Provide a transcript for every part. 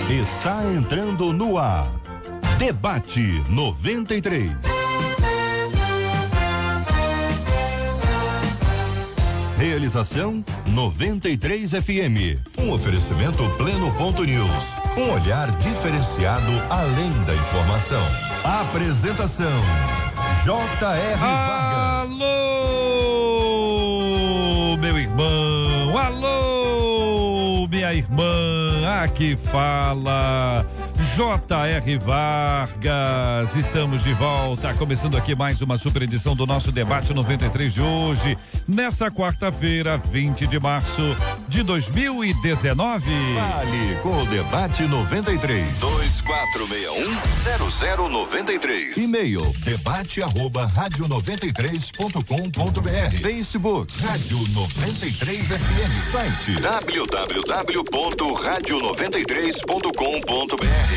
Está entrando no ar. Debate 93. Realização 93 FM. Um oferecimento Pleno.news. Um olhar diferenciado além da informação. Apresentação J.R. Vargas. Alô, meu irmão. Alô, minha irmã. Aqui fala J.R. Vargas. Estamos de volta, começando aqui mais uma super edição do nosso Debate 93 de hoje, nessa quarta-feira, 20 de março de 2019. Fale com o Debate 93. 2461-0093. E-mail debate@radio93.com.br. Facebook Rádio 93 FM. Site www.radio93.com.br.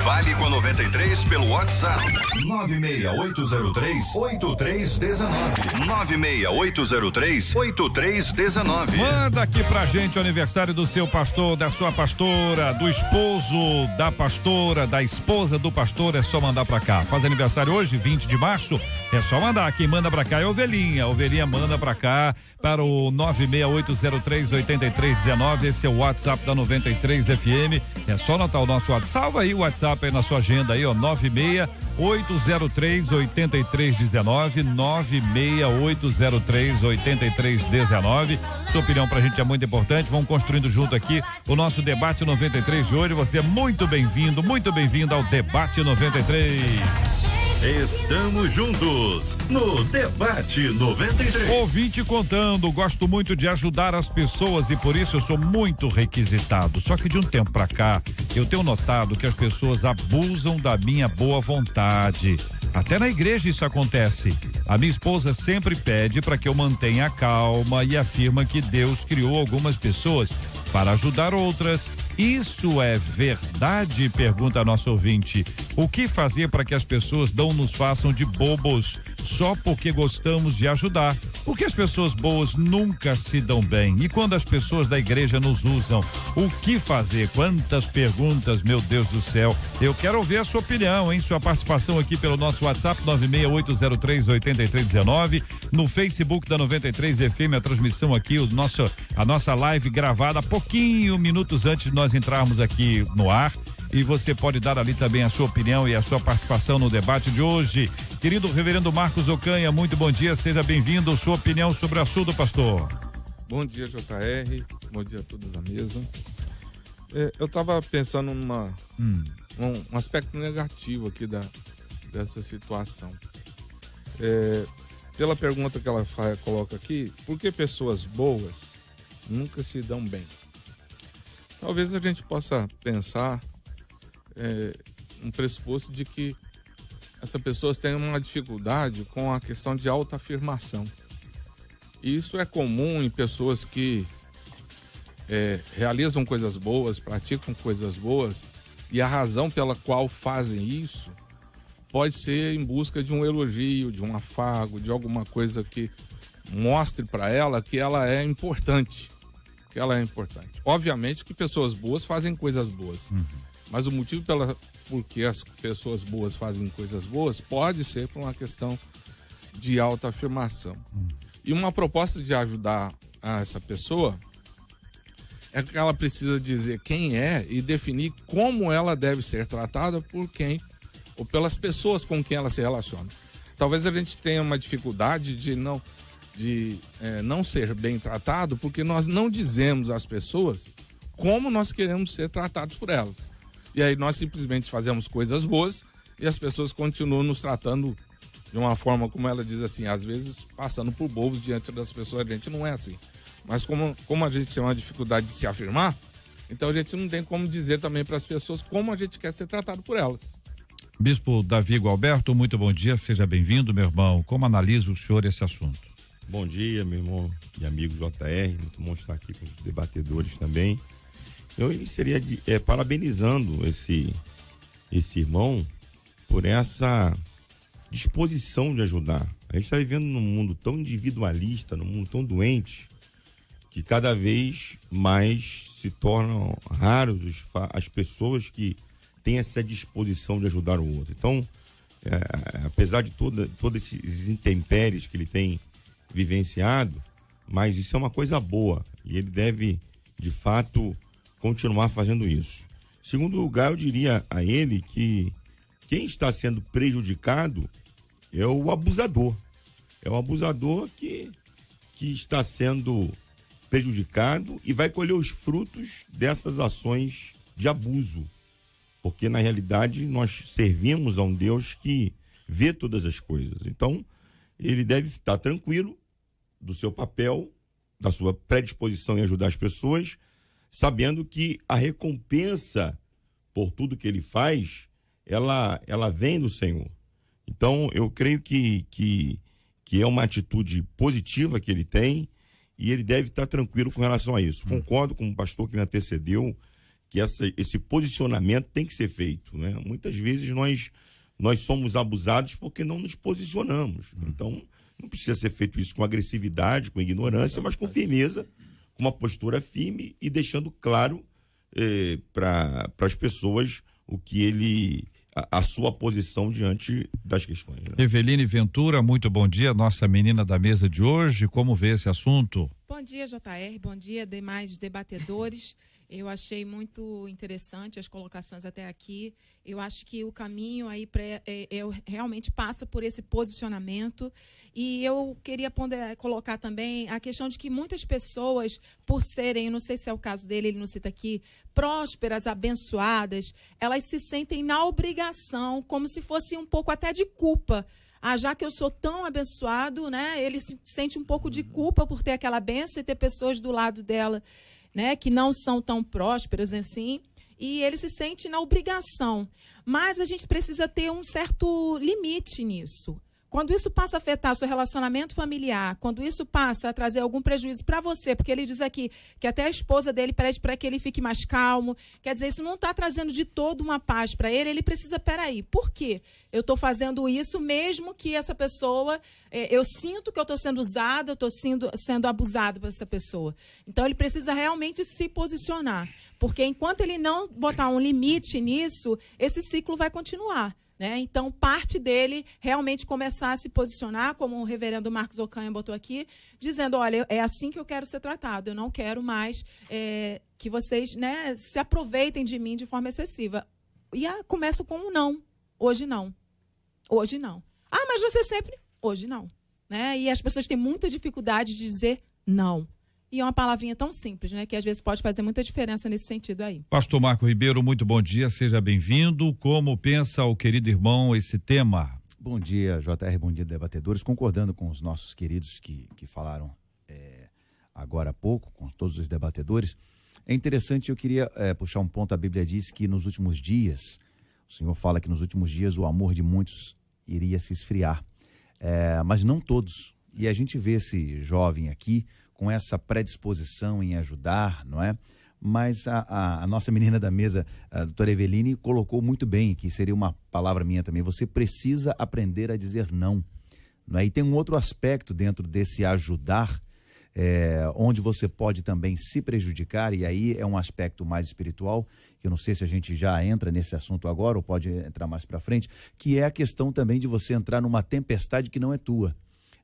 Fale com a 93 pelo WhatsApp 96803-8319. 96803-8319. Manda aqui pra gente o aniversário do seu pastor, da sua pastora, do esposo da pastora, da esposa do pastor. É só mandar pra cá. Faz aniversário hoje, 20 de março. É só mandar. Quem manda pra cá é a Ovelhinha. A Ovelhinha manda pra cá para o 96803-8319. Esse é o WhatsApp da 93 FM. É só anotar o nosso WhatsApp. Salva aí o WhatsApp aí na sua agenda aí, ó, 96803-8319, 96803-8319. Sua opinião pra gente é muito importante. Vamos construindo junto aqui o nosso Debate 93 de hoje. Você é muito bem-vindo ao Debate 93. Estamos juntos no Debate 93. Ouvinte contando, gosto muito de ajudar as pessoas e por isso eu sou muito requisitado. Só que de um tempo pra cá, eu tenho notado que as pessoas abusam da minha boa vontade. Até na igreja isso acontece. A minha esposa sempre pede para que eu mantenha a calma e afirma que Deus criou algumas pessoas para ajudar outras. Isso é verdade? Pergunta a nossa ouvinte. O que fazer para que as pessoas não nos façam de bobos só porque gostamos de ajudar? Porque as pessoas boas nunca se dão bem. E quando as pessoas da igreja nos usam, o que fazer? Quantas perguntas, meu Deus do céu. Eu quero ouvir a sua opinião, hein? Sua participação aqui pelo nosso WhatsApp 96803-8319, no Facebook da 93 FM, a transmissão aqui, a nossa live gravada minutos antes de nós entrarmos aqui no ar, e você pode dar ali também a sua opinião e a sua participação no debate de hoje. Querido reverendo Marcos Ocanha, muito bom dia, seja bem-vindo. Sua opinião sobre o assunto, pastor. Bom dia, JR, bom dia a todos da mesa. Eu estava pensando num aspecto negativo aqui dessa situação. Pela pergunta que ela coloca aqui, por que pessoas boas nunca se dão bem? Talvez a gente possa pensar um pressuposto de que essas pessoas têm uma dificuldade com a questão de autoafirmação. E isso é comum em pessoas que realizam coisas boas, praticam coisas boas, e a razão pela qual fazem isso pode ser em busca de um elogio, de um afago, de alguma coisa que mostre para ela que ela é importante. Obviamente que pessoas boas fazem coisas boas, mas o motivo porque as pessoas boas fazem coisas boas pode ser por uma questão de autoafirmação. E uma proposta de ajudar essa pessoa é que ela precisa dizer quem é e definir como ela deve ser tratada por quem ou pelas pessoas com quem ela se relaciona. Talvez a gente tenha uma dificuldade de não ser bem tratado porque nós não dizemos às pessoas como nós queremos ser tratados por elas. E aí nós simplesmente fazemos coisas boas e as pessoas continuam nos tratando de uma forma, como ela diz assim, às vezes passando por bobos diante das pessoas. A gente não é assim. Mas como a gente tem uma dificuldade de se afirmar, então a gente não tem como dizer também para as pessoas como a gente quer ser tratado por elas. Bispo Davi Gualberto, muito bom dia, seja bem-vindo, meu irmão. Como analisa o senhor esse assunto? Bom dia, meu irmão e amigo JR, muito bom estar aqui com os debatedores também. Eu iniciaria parabenizando esse irmão por essa disposição de ajudar. A gente está vivendo num mundo tão individualista, num mundo tão doente, que cada vez mais se tornam raros as pessoas que têm essa disposição de ajudar o outro. Então, apesar de todos esses intempéries que ele tem vivenciado, mas isso é uma coisa boa e ele deve, de fato, continuar fazendo isso. Em segundo lugar, eu diria a ele que quem está sendo prejudicado é o abusador. É o abusador que está sendo prejudicado e vai colher os frutos dessas ações de abuso. Porque, na realidade, nós servimos a um Deus que vê todas as coisas. Então, ele deve estar tranquilo do seu papel, da sua predisposição em ajudar as pessoas, sabendo que a recompensa por tudo que ele faz, ela vem do Senhor. Então, eu creio que é uma atitude positiva que ele tem e ele deve estar tranquilo com relação a isso. Concordo com o pastor que me antecedeu que esse posicionamento tem que ser feito, né? Muitas vezes nós somos abusados porque não nos posicionamos. Então, não precisa ser feito isso com agressividade, com ignorância, mas com firmeza, com uma postura firme e deixando claro para as pessoas o que a sua posição diante das questões. Né? Eveline Ventura, muito bom dia, nossa menina da mesa de hoje, como vê esse assunto? Bom dia, JR, bom dia, demais debatedores. Eu achei muito interessante as colocações até aqui. Eu acho que o caminho aí realmente passa por esse posicionamento. E eu queria colocar também a questão de que muitas pessoas, por serem, eu não sei se é o caso dele, ele não cita aqui, prósperas, abençoadas, elas se sentem na obrigação, como se fosse um pouco até de culpa. Já que eu sou tão abençoado, né, ele se sente um pouco de culpa por ter aquela bênção e ter pessoas do lado dela, né, que não são tão prósperas assim, e ele se sente na obrigação. Mas a gente precisa ter um certo limite nisso. Quando isso passa a afetar o seu relacionamento familiar, quando isso passa a trazer algum prejuízo para você, porque ele diz aqui que até a esposa dele pede para que ele fique mais calmo, quer dizer, isso não está trazendo de todo uma paz para ele precisa, peraí, por quê? Eu estou fazendo isso mesmo que essa pessoa, eu sinto que eu estou sendo usada, eu estou sendo abusado por essa pessoa. Então, ele precisa realmente se posicionar, porque enquanto ele não botar um limite nisso, esse ciclo vai continuar. Né? Então, parte dele realmente começar a se posicionar, como o reverendo Marcos Ocanha botou aqui, dizendo, olha, é assim que eu quero ser tratado, eu não quero mais que vocês, né, se aproveitem de mim de forma excessiva. E começa com um não, hoje não, hoje não. Mas você sempre, hoje não. Né? E as pessoas têm muita dificuldade de dizer não. E é uma palavrinha tão simples, né? Que às vezes pode fazer muita diferença nesse sentido aí. Pastor Marco Ribeiro, muito bom dia, seja bem-vindo. Como pensa o querido irmão esse tema? Bom dia, JR, bom dia, debatedores. Concordando com os nossos queridos que falaram agora há pouco, com todos os debatedores, é interessante, eu queria puxar um ponto. A Bíblia diz que nos últimos dias, o Senhor fala que nos últimos dias o amor de muitos iria se esfriar, mas não todos. E a gente vê esse jovem aqui com essa predisposição em ajudar, não é? Mas a nossa menina da mesa, a doutora Eveline, colocou muito bem, que seria uma palavra minha também, você precisa aprender a dizer não, não é? E tem um outro aspecto dentro desse ajudar, onde você pode também se prejudicar, e aí é um aspecto mais espiritual, que eu não sei se a gente já entra nesse assunto agora ou pode entrar mais para frente, que é a questão também de você entrar numa tempestade que não é tua.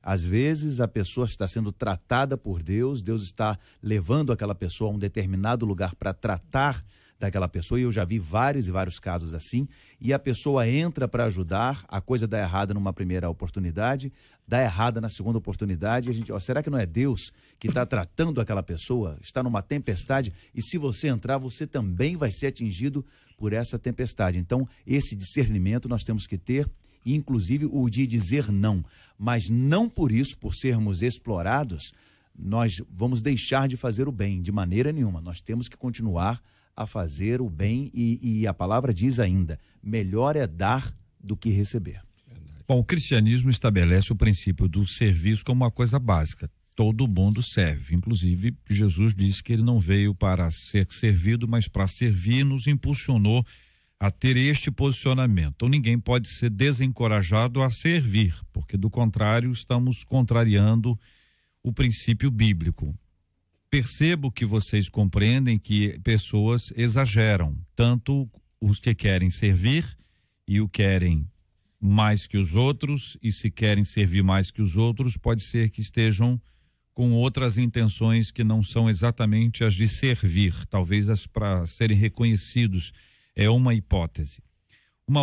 Às vezes a pessoa está sendo tratada por Deus, Deus está levando aquela pessoa a um determinado lugar para tratar daquela pessoa, e eu já vi vários e vários casos assim, e a pessoa entra para ajudar, a coisa dá errada numa primeira oportunidade, dá errada na segunda oportunidade, a gente, será que não é Deus que está tratando aquela pessoa? Está numa tempestade, e se você entrar, você também vai ser atingido por essa tempestade. Então, esse discernimento nós temos que ter, inclusive o de dizer não, mas não por isso, por sermos explorados, nós vamos deixar de fazer o bem, de maneira nenhuma. Nós temos que continuar a fazer o bem e a palavra diz ainda, melhor é dar do que receber. Bom, o cristianismo estabelece o princípio do serviço como uma coisa básica. Todo mundo serve, inclusive Jesus disse que ele não veio para ser servido, mas para servir, e nos impulsionou a ter este posicionamento. Então ninguém pode ser desencorajado a servir, porque do contrário estamos contrariando o princípio bíblico. percebo que vocês compreendem que pessoas exageram, tanto os que querem servir e o querem mais que os outros, e se querem servir mais que os outros, pode ser que estejam com outras intenções que não são exatamente as de servir, talvez as para serem reconhecidos, é uma hipótese. Um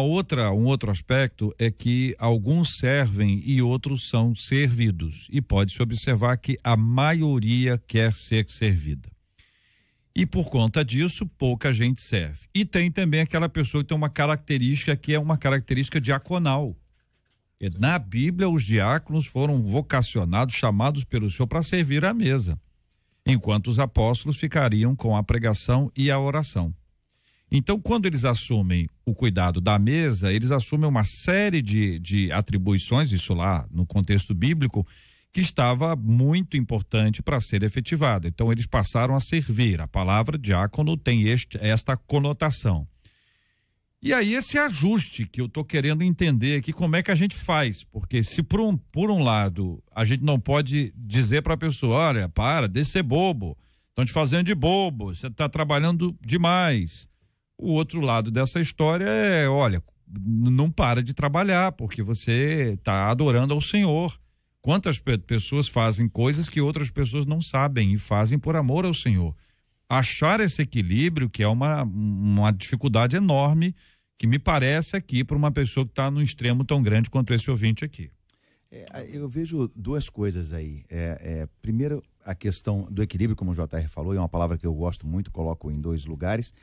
outro aspecto é que alguns servem e outros são servidos, e pode-se observar que a maioria quer ser servida. E por conta disso, pouca gente serve. E tem também aquela pessoa que tem uma característica que é uma característica diaconal. Na Bíblia, os diáconos foram vocacionados, chamados pelo Senhor para servir à mesa, enquanto os apóstolos ficariam com a pregação e a oração. Então, quando eles assumem o cuidado da mesa, eles assumem uma série de atribuições, isso lá no contexto bíblico, que estava muito importante para ser efetivado. Então, eles passaram a servir. A palavra diácono tem esta conotação. E aí, esse ajuste que eu estou querendo entender aqui, como é que a gente faz? Porque se por um lado, a gente não pode dizer para a pessoa, olha, deixa de ser bobo, estão te fazendo de bobo, você está trabalhando demais. O outro lado dessa história é, olha, não para de trabalhar, porque você está adorando ao Senhor. Quantas pessoas fazem coisas que outras pessoas não sabem e fazem por amor ao Senhor? Achar esse equilíbrio, que é uma dificuldade enorme, que me parece aqui para uma pessoa que está num extremo tão grande quanto esse ouvinte aqui. Eu vejo duas coisas aí. Primeiro, a questão do equilíbrio, como o JR falou, é uma palavra que eu gosto muito, coloco em dois lugares.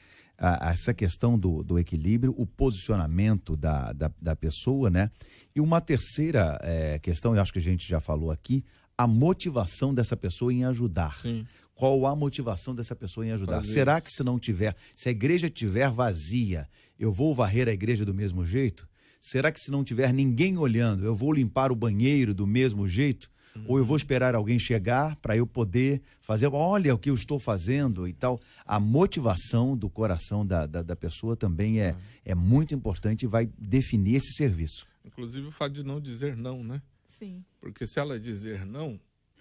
Essa questão do equilíbrio, o posicionamento da pessoa, né? E uma terceira questão, eu acho que a gente já falou aqui, a motivação dessa pessoa em ajudar. Sim. Qual a motivação dessa pessoa em ajudar? Será que se a igreja estiver vazia, eu vou varrer a igreja do mesmo jeito? Será que se não tiver ninguém olhando, eu vou limpar o banheiro do mesmo jeito? Ou eu vou esperar alguém chegar para eu poder fazer, olha o que eu estou fazendo e tal. A motivação do coração da pessoa também é muito importante e vai definir esse serviço. Inclusive o fato de não dizer não, né? Sim. Porque se ela dizer não,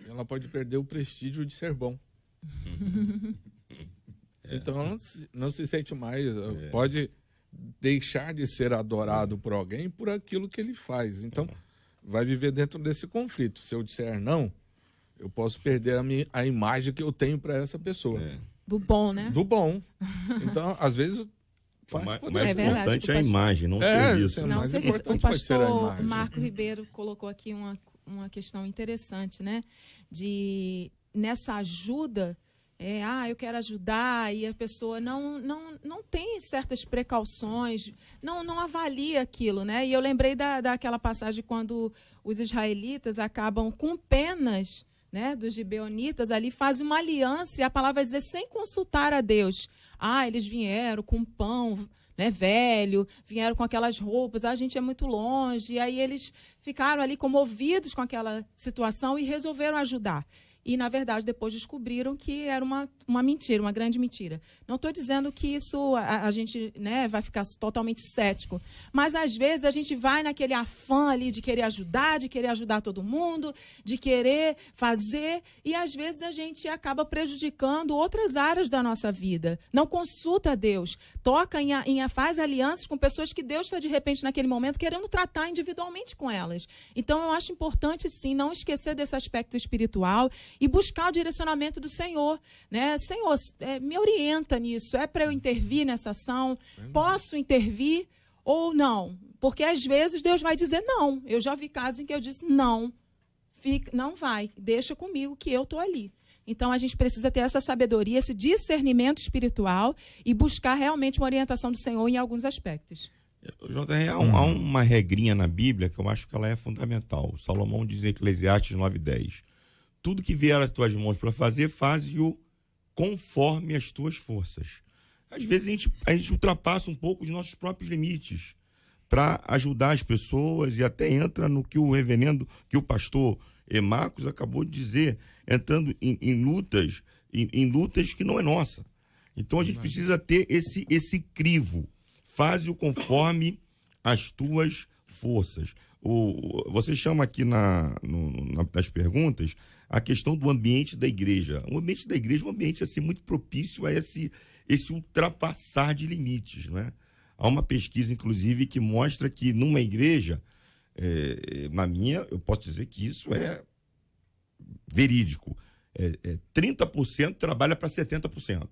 ela pode perder o prestígio de ser bom. Então ela não se sente mais, pode deixar de ser adorado por alguém por aquilo que ele faz. Então vai viver dentro desse conflito. Se eu disser não, eu posso perder a imagem que eu tenho para essa pessoa. Do bom, né? Do bom. Então, às vezes, faz o mais verdade, importante é a imagem, não o serviço. Não, mais serviço. importante O pode ser a pastor imagem. Marco Ribeiro colocou aqui uma questão interessante, né? Nessa ajuda, eu quero ajudar, e a pessoa não tem certas precauções, não avalia aquilo, né? E eu lembrei daquela passagem quando os israelitas acabam com penas, né, dos gibeonitas, ali fazem uma aliança, e a palavra vai dizer, sem consultar a Deus. Eles vieram com pão, né, velho, vieram com aquelas roupas, a gente é muito longe, e aí eles ficaram ali comovidos com aquela situação e resolveram ajudar. E, na verdade, depois descobriram que era uma mentira, uma grande mentira. Não estou dizendo que isso a gente, né, vai ficar totalmente cético. Mas, às vezes, a gente vai naquele afã ali de querer ajudar todo mundo, de querer fazer, e, às vezes, a gente acaba prejudicando outras áreas da nossa vida. Não consulta a Deus. Faz alianças com pessoas que Deus está, de repente, naquele momento, querendo tratar individualmente com elas. Então, eu acho importante, sim, não esquecer desse aspecto espiritual e buscar o direcionamento do Senhor, né? Senhor, me orienta nisso, é para eu intervir nessa ação? Posso intervir ou não? Porque às vezes Deus vai dizer não. Eu já vi casos em que eu disse não, não vai, deixa comigo que eu estou ali. Então a gente precisa ter essa sabedoria, esse discernimento espiritual e buscar realmente uma orientação do Senhor em alguns aspectos. JR, há uma regrinha na Bíblia que eu acho que ela é fundamental. Salomão diz em Eclesiastes 9:10. Tudo que vier às tuas mãos para fazer, faze-o conforme as tuas forças. Às vezes a gente ultrapassa um pouco os nossos próprios limites para ajudar as pessoas, e até entra no que o reverendo, que o pastor Marcos acabou de dizer, entrando em lutas que não é nossa. Então a gente precisa ter esse crivo. Faze-o conforme as tuas forças. Você chama aqui nas perguntas a questão do ambiente da igreja. O ambiente da igreja é um ambiente assim, muito propício a esse ultrapassar de limites, né? Há uma pesquisa, inclusive, que mostra que numa igreja, na minha, eu posso dizer que isso é verídico. 30% trabalha para 70%.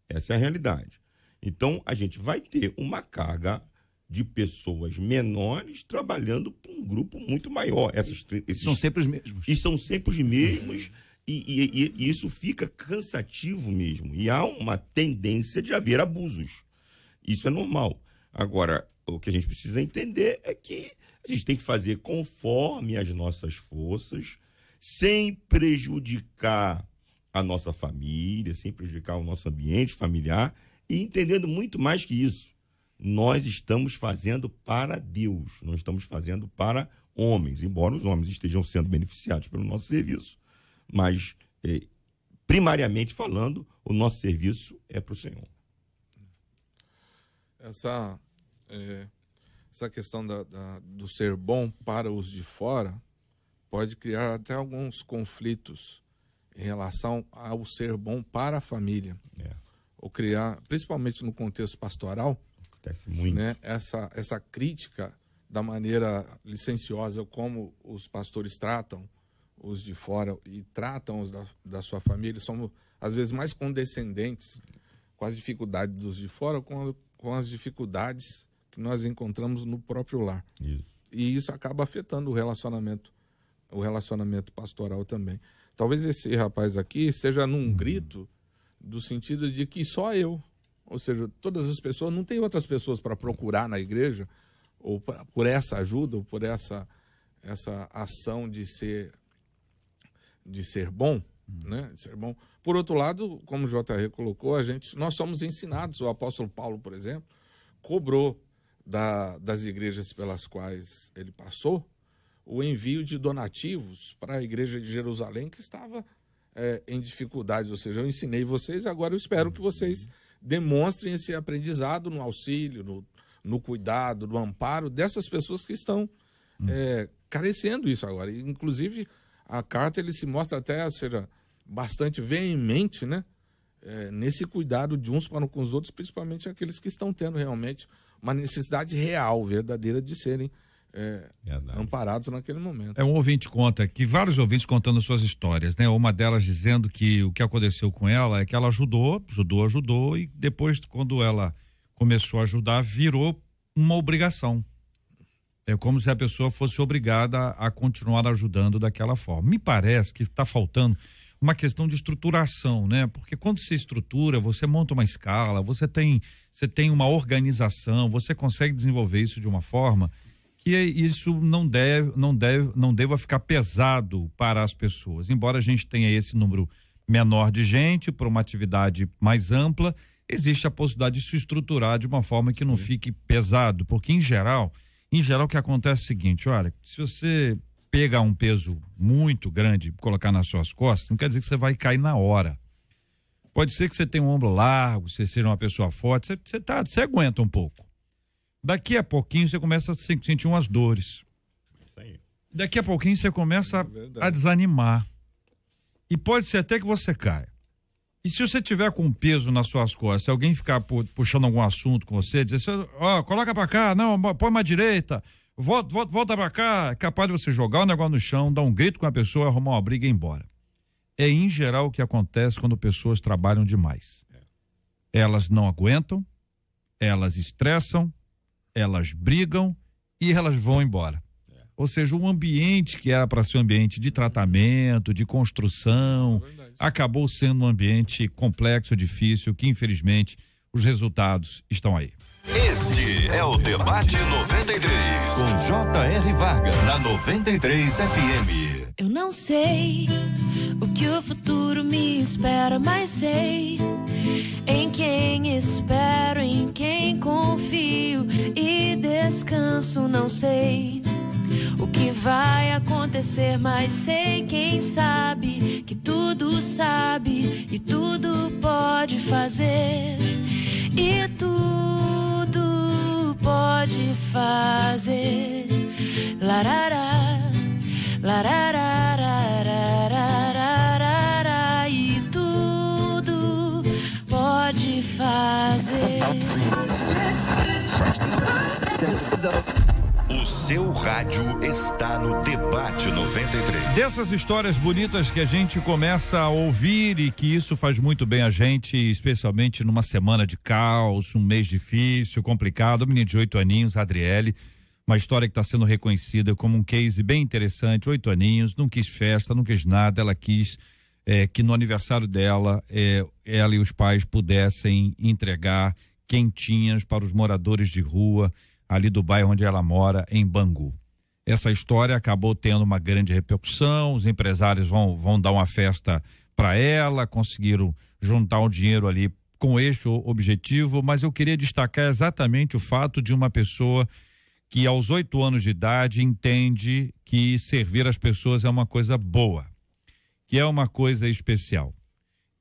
Essa é a realidade. Então, a gente vai ter uma carga de pessoas menores trabalhando para um grupo muito maior. São sempre os mesmos. E são sempre os mesmos, e isso fica cansativo mesmo. E há uma tendência de haver abusos. Isso é normal. Agora, o que a gente precisa entender é que a gente tem que fazer conforme as nossas forças, sem prejudicar a nossa família, sem prejudicar o nosso ambiente familiar, e entendendo muito mais que isso. Nós estamos fazendo para Deus, não estamos fazendo para homens, embora os homens estejam sendo beneficiados pelo nosso serviço. Mas, primariamente falando, o nosso serviço é para o Senhor. Essa questão do ser bom para os de fora pode criar até alguns conflitos em relação ao ser bom para a família. Ou criar, principalmente no contexto pastoral, acontece muito, né, essa crítica da maneira licenciosa como os pastores tratam os de fora e tratam os da sua família. Somos, às vezes, mais condescendentes com as dificuldades dos de fora, com as dificuldades que nós encontramos no próprio lar. Isso. E isso acaba afetando o relacionamento pastoral também. Talvez esse rapaz aqui esteja num grito do sentido de que só eu, ou seja, todas as pessoas, não tem outras pessoas para procurar na igreja, ou por essa ajuda, ou por essa ação de ser bom, né? De ser bom. Por outro lado, como o JR colocou, nós somos ensinados. O apóstolo Paulo, por exemplo, cobrou das igrejas pelas quais ele passou o envio de donativos para a igreja de Jerusalém, que estava em dificuldade. Ou seja, eu ensinei vocês, agora eu espero que vocês demonstrem esse aprendizado no auxílio, no cuidado, no amparo dessas pessoas que estão carecendo isso agora. E, inclusive, a carta ele se mostra até ser bastante veemente, né? Nesse cuidado de uns para com os outros, principalmente aqueles que estão tendo realmente uma necessidade real, verdadeira, de serem amparados naquele momento. Um ouvinte conta aqui, vários ouvintes contando suas histórias, né? Uma delas dizendo que o que aconteceu com ela é que ela ajudou, e depois, quando ela começou a ajudar, virou uma obrigação. É como se a pessoa fosse obrigada a continuar ajudando daquela forma. Me parece que está faltando uma questão de estruturação, né? Porque quando você estrutura, você monta uma escala, você tem uma organização, você consegue desenvolver isso de uma forma que isso não deva ficar pesado para as pessoas. Embora a gente tenha esse número menor de gente para uma atividade mais ampla, existe a possibilidade de se estruturar de uma forma que não fique pesado, porque em geral o que acontece é o seguinte: olha, se você pegar um peso muito grande e colocar nas suas costas, não quer dizer que você vai cair na hora. Pode ser que você tenha um ombro largo, você seja uma pessoa forte, você aguenta um pouco. Daqui a pouquinho você começa a sentir umas dores. Daqui a pouquinho você começa a desanimar. E pode ser até que você caia. E se você tiver com peso nas suas costas, se alguém ficar puxando algum assunto com você, dizer assim, coloca pra cá, não, põe mais direita, volta pra cá, é capaz de você jogar o negócio no chão, dar um grito com a pessoa, arrumar uma briga e ir embora. É em geral o que acontece quando pessoas trabalham demais. Elas não aguentam, elas estressam, elas brigam e elas vão embora. Ou seja, um ambiente que era para ser um ambiente de tratamento, de construção, acabou sendo um ambiente complexo, difícil, que infelizmente os resultados estão aí. Este é o Debate 93, com J.R. Vargas, na 93 FM. Eu não sei o que o futuro me espera, mas sei em quem espero, em quem confio e descanso. Não sei o que vai acontecer, mas sei quem sabe que tudo sabe e tudo pode fazer e tudo pode fazer. Larará, larará, larará. fazer. O seu rádio está no Debate 93. Dessas histórias bonitas que a gente começa a ouvir e que isso faz muito bem a gente, especialmente numa semana de caos, um mês difícil, complicado. A menina de 8 aninhos, a Adriele, uma história que está sendo reconhecida como um case bem interessante. 8 aninhos, não quis festa, não quis nada, ela quis que no aniversário dela, ela e os pais pudessem entregar quentinhas para os moradores de rua ali do bairro onde ela mora, em Bangu. Essa história acabou tendo uma grande repercussão, os empresários vão dar uma festa para ela, conseguiram juntar um dinheiro ali com este objetivo, mas eu queria destacar exatamente o fato de uma pessoa que aos 8 anos de idade entende que servir as pessoas é uma coisa boa, que é uma coisa especial.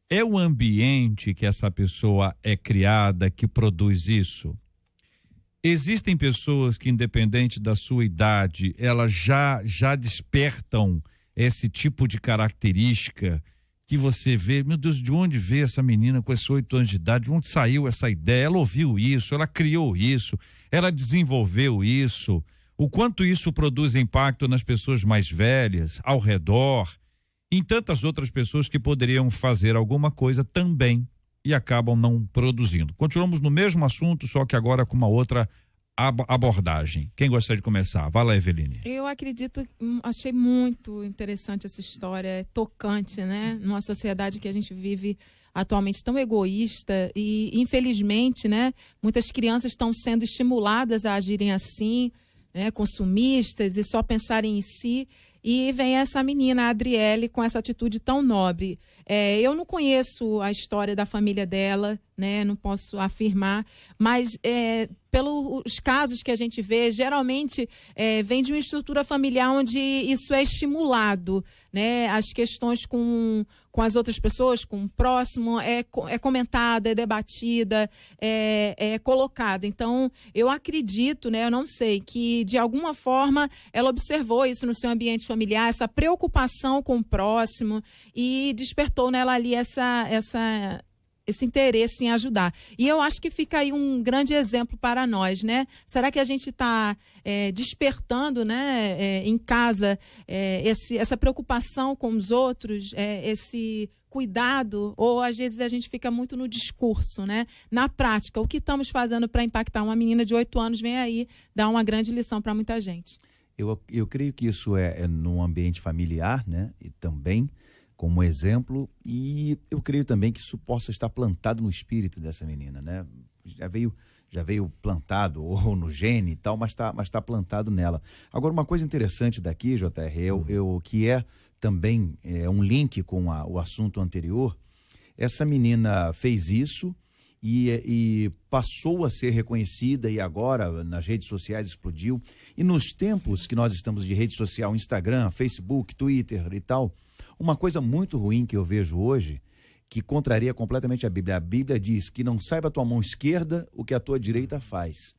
É o ambiente que essa pessoa é criada que produz isso. Existem pessoas que, independente da sua idade, elas já despertam esse tipo de característica que você vê, meu Deus, de onde veio essa menina com esses 8 anos de idade? De onde saiu essa ideia? Ela ouviu isso, ela criou isso, ela desenvolveu isso. O quanto isso produz impacto nas pessoas mais velhas, ao redor, em tantas outras pessoas que poderiam fazer alguma coisa também e acabam não produzindo. Continuamos no mesmo assunto, só que agora com uma outra abordagem. Quem gostaria de começar? Vai lá, Eveline. Eu acredito, achei muito interessante essa história, tocante, né? Numa sociedade que a gente vive atualmente tão egoísta e, infelizmente, né? Muitas crianças estão sendo estimuladas a agirem assim, né? Consumistas e só pensarem em si. E vem essa menina, a Adriele, com essa atitude tão nobre. Eu não conheço a história da família dela, né? Não posso afirmar, mas pelos casos que a gente vê, geralmente vem de uma estrutura familiar onde isso é estimulado, né? As questões com as outras pessoas, com o próximo, é comentada, é debatida, é colocada. Então, eu acredito, né? Eu não sei, que de alguma forma ela observou isso no seu ambiente familiar, essa preocupação com o próximo e despertou nela ali esse interesse em ajudar. E eu acho que fica aí um grande exemplo para nós, né? Será que a gente está despertando, né, em casa, essa preocupação com os outros, esse cuidado, ou às vezes a gente fica muito no discurso, né? Na prática, o que estamos fazendo para impactar uma menina de 8 anos vem aí dar uma grande lição para muita gente. Eu creio que isso é no ambiente familiar, né? E também como exemplo, e eu creio também que isso possa estar plantado no espírito dessa menina, né? Já veio plantado ou no gene e tal, mas tá plantado nela. Agora, uma coisa interessante daqui, JR, que é também um link com o assunto anterior, essa menina fez isso e passou a ser reconhecida e agora nas redes sociais explodiu. E nos tempos que nós estamos de rede social, Instagram, Facebook, Twitter e tal, uma coisa muito ruim que eu vejo hoje, que contraria completamente a Bíblia. A Bíblia diz que não saiba a tua mão esquerda o que a tua direita faz.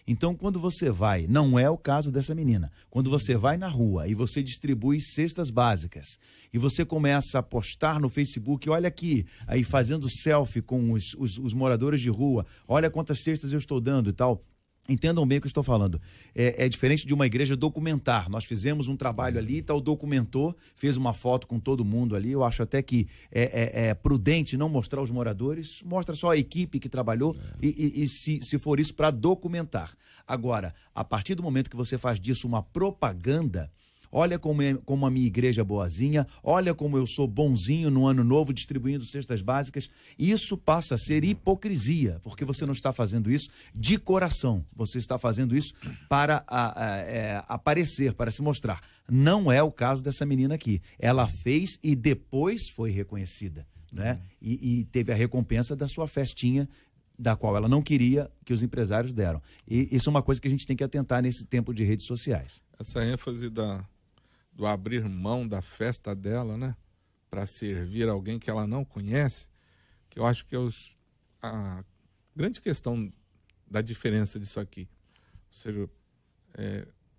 Então, quando você vai, não é o caso dessa menina, quando você vai na rua e você distribui cestas básicas e você começa a postar no Facebook, olha aqui, aí fazendo selfie com os moradores de rua, olha quantas cestas eu estou dando e tal. Entendam bem o que eu estou falando. É diferente de uma igreja documentar. Nós fizemos um trabalho ali e tal, documentou, fez uma foto com todo mundo ali. Eu acho até que é prudente não mostrar os moradores, mostra só a equipe que trabalhou e se for isso, para documentar. Agora, a partir do momento que você faz disso uma propaganda, olha como a minha igreja é boazinha, olha como eu sou bonzinho no ano novo distribuindo cestas básicas. Isso passa a ser hipocrisia, porque você não está fazendo isso de coração, você está fazendo isso para aparecer, para se mostrar. Não é o caso dessa menina aqui. Ela fez e depois foi reconhecida, né? E teve a recompensa da sua festinha, da qual ela não queria, que os empresários deram. E isso é uma coisa que a gente tem que atentar nesse tempo de redes sociais. Essa ênfase do abrir mão da festa dela, né, para servir alguém que ela não conhece, que eu acho que é a grande questão da diferença disso aqui. Ou seja,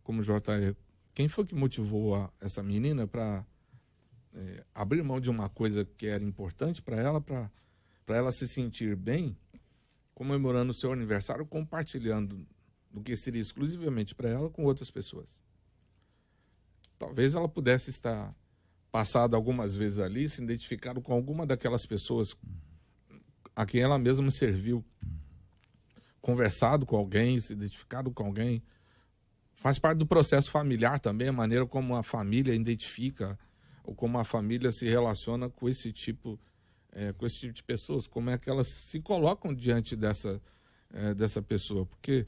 como o JR, quem foi que motivou essa menina para abrir mão de uma coisa que era importante para ela se sentir bem, comemorando o seu aniversário, compartilhando do que seria exclusivamente para ela com outras pessoas. Talvez ela pudesse estar passado algumas vezes ali, se identificado com alguma daquelas pessoas a quem ela mesma serviu, conversado com alguém, se identificado com alguém. Faz parte do processo familiar também, a maneira como a família identifica ou como a família se relaciona com esse tipo de pessoas, como é que elas se colocam diante dessa pessoa, porque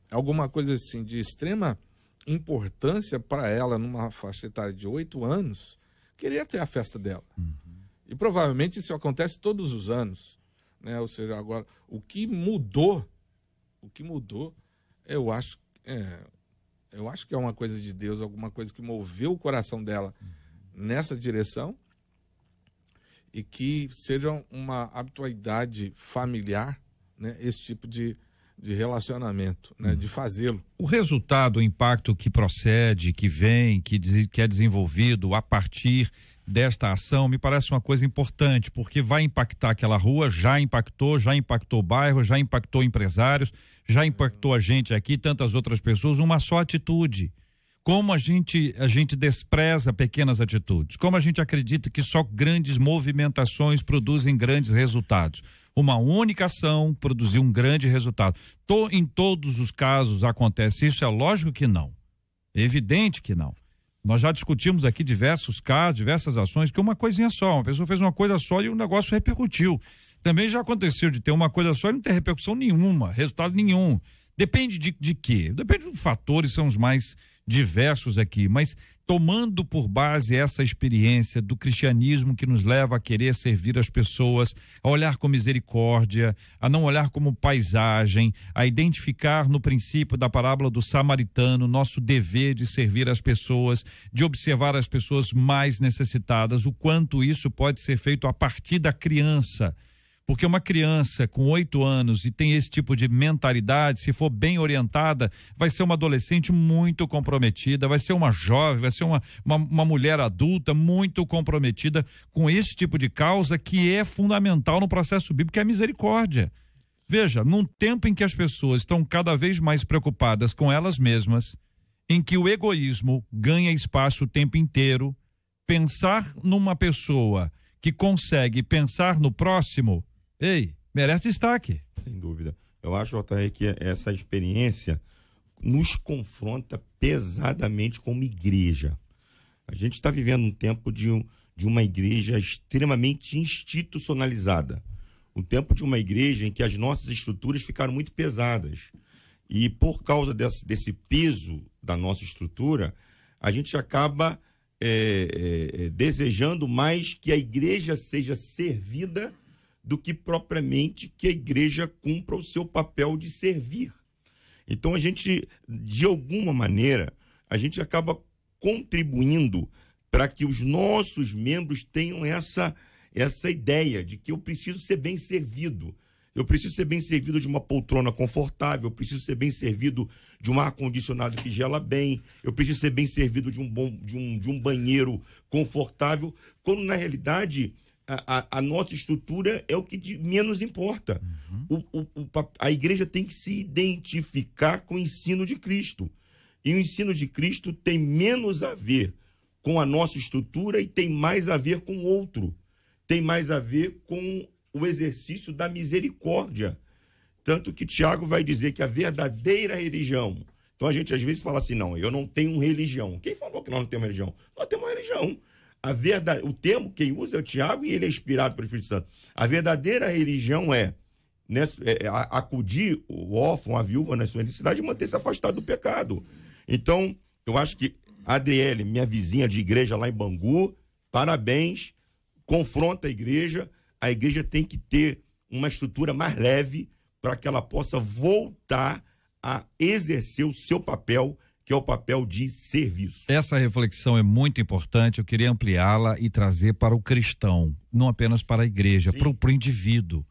é alguma coisa assim de extrema importância para ela, numa faixa etária de 8 anos, querer ter a festa dela. E provavelmente isso acontece todos os anos, né? Ou seja, agora, o que mudou, eu acho que é uma coisa de Deus, alguma coisa que moveu o coração dela nessa direção, e que seja uma habitualidade familiar, né? Esse tipo de relacionamento, né? De fazê-lo. O resultado, o impacto que procede, que vem, que é desenvolvido a partir desta ação, me parece uma coisa importante, porque vai impactar aquela rua, já impactou o bairro, já impactou empresários, já impactou a gente aqui, tantas outras pessoas, uma só atitude. Como a gente despreza pequenas atitudes, como a gente acredita que só grandes movimentações produzem grandes resultados. Uma única ação produziu um grande resultado. Em todos os casos acontece isso? É lógico que não. É evidente que não. Nós já discutimos aqui diversos casos, diversas ações, que uma coisinha só, uma pessoa fez uma coisa só e o negócio repercutiu. Também já aconteceu de ter uma coisa só e não ter repercussão nenhuma, resultado nenhum. Depende de quê? Depende de fatores, são os mais diversos aqui, mas tomando por base essa experiência do cristianismo que nos leva a querer servir as pessoas, a olhar com misericórdia, a não olhar como paisagem, a identificar no princípio da parábola do samaritano nosso dever de servir as pessoas, de observar as pessoas mais necessitadas, o quanto isso pode ser feito a partir da criança. Porque uma criança com 8 anos e tem esse tipo de mentalidade, se for bem orientada, vai ser uma adolescente muito comprometida, vai ser uma jovem, vai ser uma mulher adulta muito comprometida com esse tipo de causa que é fundamental no processo bíblico, que é a misericórdia. Veja, num tempo em que as pessoas estão cada vez mais preocupadas com elas mesmas, em que o egoísmo ganha espaço o tempo inteiro, pensar numa pessoa que consegue pensar no próximo, merece destaque. Sem dúvida. Eu acho, JR, que essa experiência nos confronta pesadamente como igreja. A gente está vivendo um tempo de uma igreja extremamente institucionalizada. Um tempo de uma igreja em que as nossas estruturas ficaram muito pesadas. E por causa desse peso da nossa estrutura, a gente acaba desejando mais que a igreja seja servida do que propriamente que a igreja cumpra o seu papel de servir. Então a gente, de alguma maneira, a gente acaba contribuindo para que os nossos membros tenham essa ideia de que eu preciso ser bem servido. Eu preciso ser bem servido de uma poltrona confortável, eu preciso ser bem servido de um ar-condicionado que gela bem, eu preciso ser bem servido de um banheiro confortável, quando na realidade a nossa estrutura é o que menos importa. A igreja tem que se identificar com o ensino de Cristo. E o ensino de Cristo tem menos a ver com a nossa estrutura e tem mais a ver com o outro. Tem mais a ver com o exercício da misericórdia. Tanto que Tiago vai dizer que a verdadeira religião... Então a gente às vezes fala assim, não, eu não tenho religião. Quem falou que nós não temos religião? Nós temos uma religião. O termo quem usa é o Tiago e ele é inspirado pelo Espírito Santo. A verdadeira religião é acudir o órfão, a viúva na sua necessidade e manter-se afastado do pecado. Então, eu acho que a Adriele, minha vizinha de igreja lá em Bangu, parabéns, confronta a igreja tem que ter uma estrutura mais leve para que ela possa voltar a exercer o seu papel, que é o papel de serviço. Essa reflexão é muito importante, eu queria ampliá-la e trazer para o cristão, não apenas para a igreja, para o indivíduo.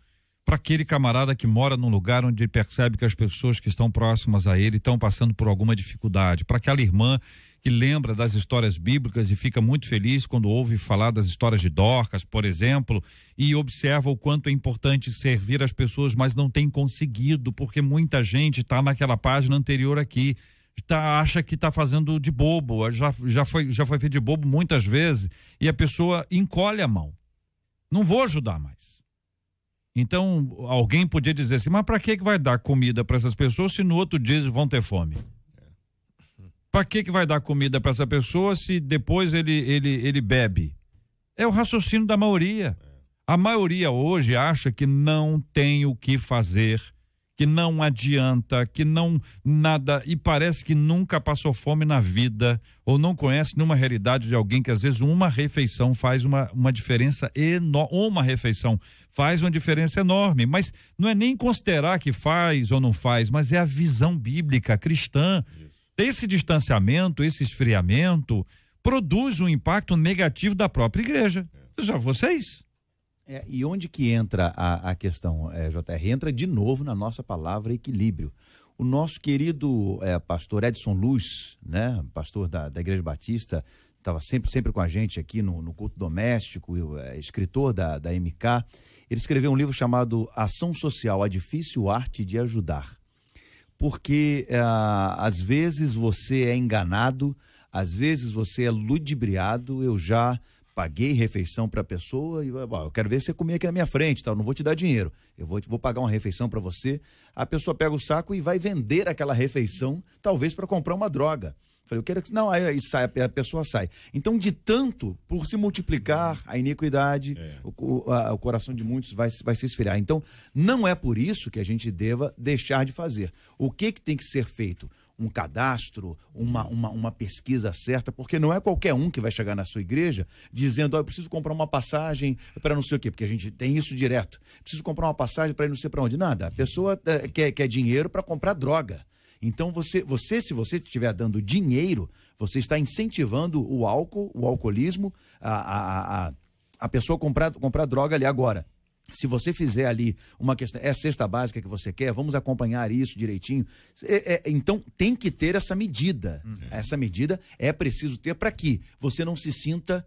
para aquele camarada que mora num lugar onde ele percebe que as pessoas que estão próximas a ele estão passando por alguma dificuldade, para aquela irmã que lembra das histórias bíblicas e fica muito feliz quando ouve falar das histórias de Dorcas, por exemplo, e observa o quanto é importante servir as pessoas, mas não tem conseguido, porque muita gente está naquela página anterior aqui, acha que está fazendo de bobo, já foi feito de bobo muitas vezes, e a pessoa encolhe a mão. Não vou ajudar mais. Então, alguém podia dizer assim, mas para que vai dar comida para essas pessoas se no outro dia eles vão ter fome? Para que vai dar comida para essa pessoa se depois ele bebe? É o raciocínio da maioria. A maioria hoje acha que não tem o que fazer, que não adianta, que não nada, e parece que nunca passou fome na vida, ou não conhece nenhuma realidade de alguém que às vezes uma refeição faz uma diferença enorme, uma refeição faz uma diferença enorme, mas não é nem considerar que faz ou não faz, mas é a visão bíblica cristã. Esse distanciamento, esse esfriamento produz um impacto negativo da própria igreja. Já vocês? E onde que entra a questão, JR? Entra de novo na nossa palavra equilíbrio. O nosso querido pastor Edson Luz, né, pastor da Igreja Batista, estava sempre com a gente aqui no culto doméstico, escritor da MK. Ele escreveu um livro chamado Ação Social, a difícil arte de ajudar. Porque às vezes você é enganado, às vezes você é ludibriado. Eu já paguei refeição para a pessoa e eu quero ver você comer aqui na minha frente, tá? Eu não vou te dar dinheiro, eu vou pagar uma refeição para você. A pessoa pega o saco e vai vender aquela refeição, talvez para comprar uma droga. Falei, eu quero que... Não, aí sai, a pessoa sai. Então, de tanto, por se multiplicar a iniquidade, o coração de muitos vai se esfriar. Então, não é por isso que a gente deva deixar de fazer. O que tem que ser feito? Um cadastro, uma pesquisa certa, porque não é qualquer um que vai chegar na sua igreja dizendo, eu preciso comprar uma passagem para não sei o quê, porque a gente tem isso direto. Preciso comprar uma passagem para ir não sei para onde. Nada, a pessoa quer dinheiro para comprar droga. Então, se você estiver dando dinheiro, você está incentivando o álcool, o alcoolismo, a pessoa comprar droga ali agora. Se você fizer ali uma questão, é a cesta básica que você quer, vamos acompanhar isso direitinho. Então, tem que ter essa medida. Essa medida é preciso ter para que você não se sinta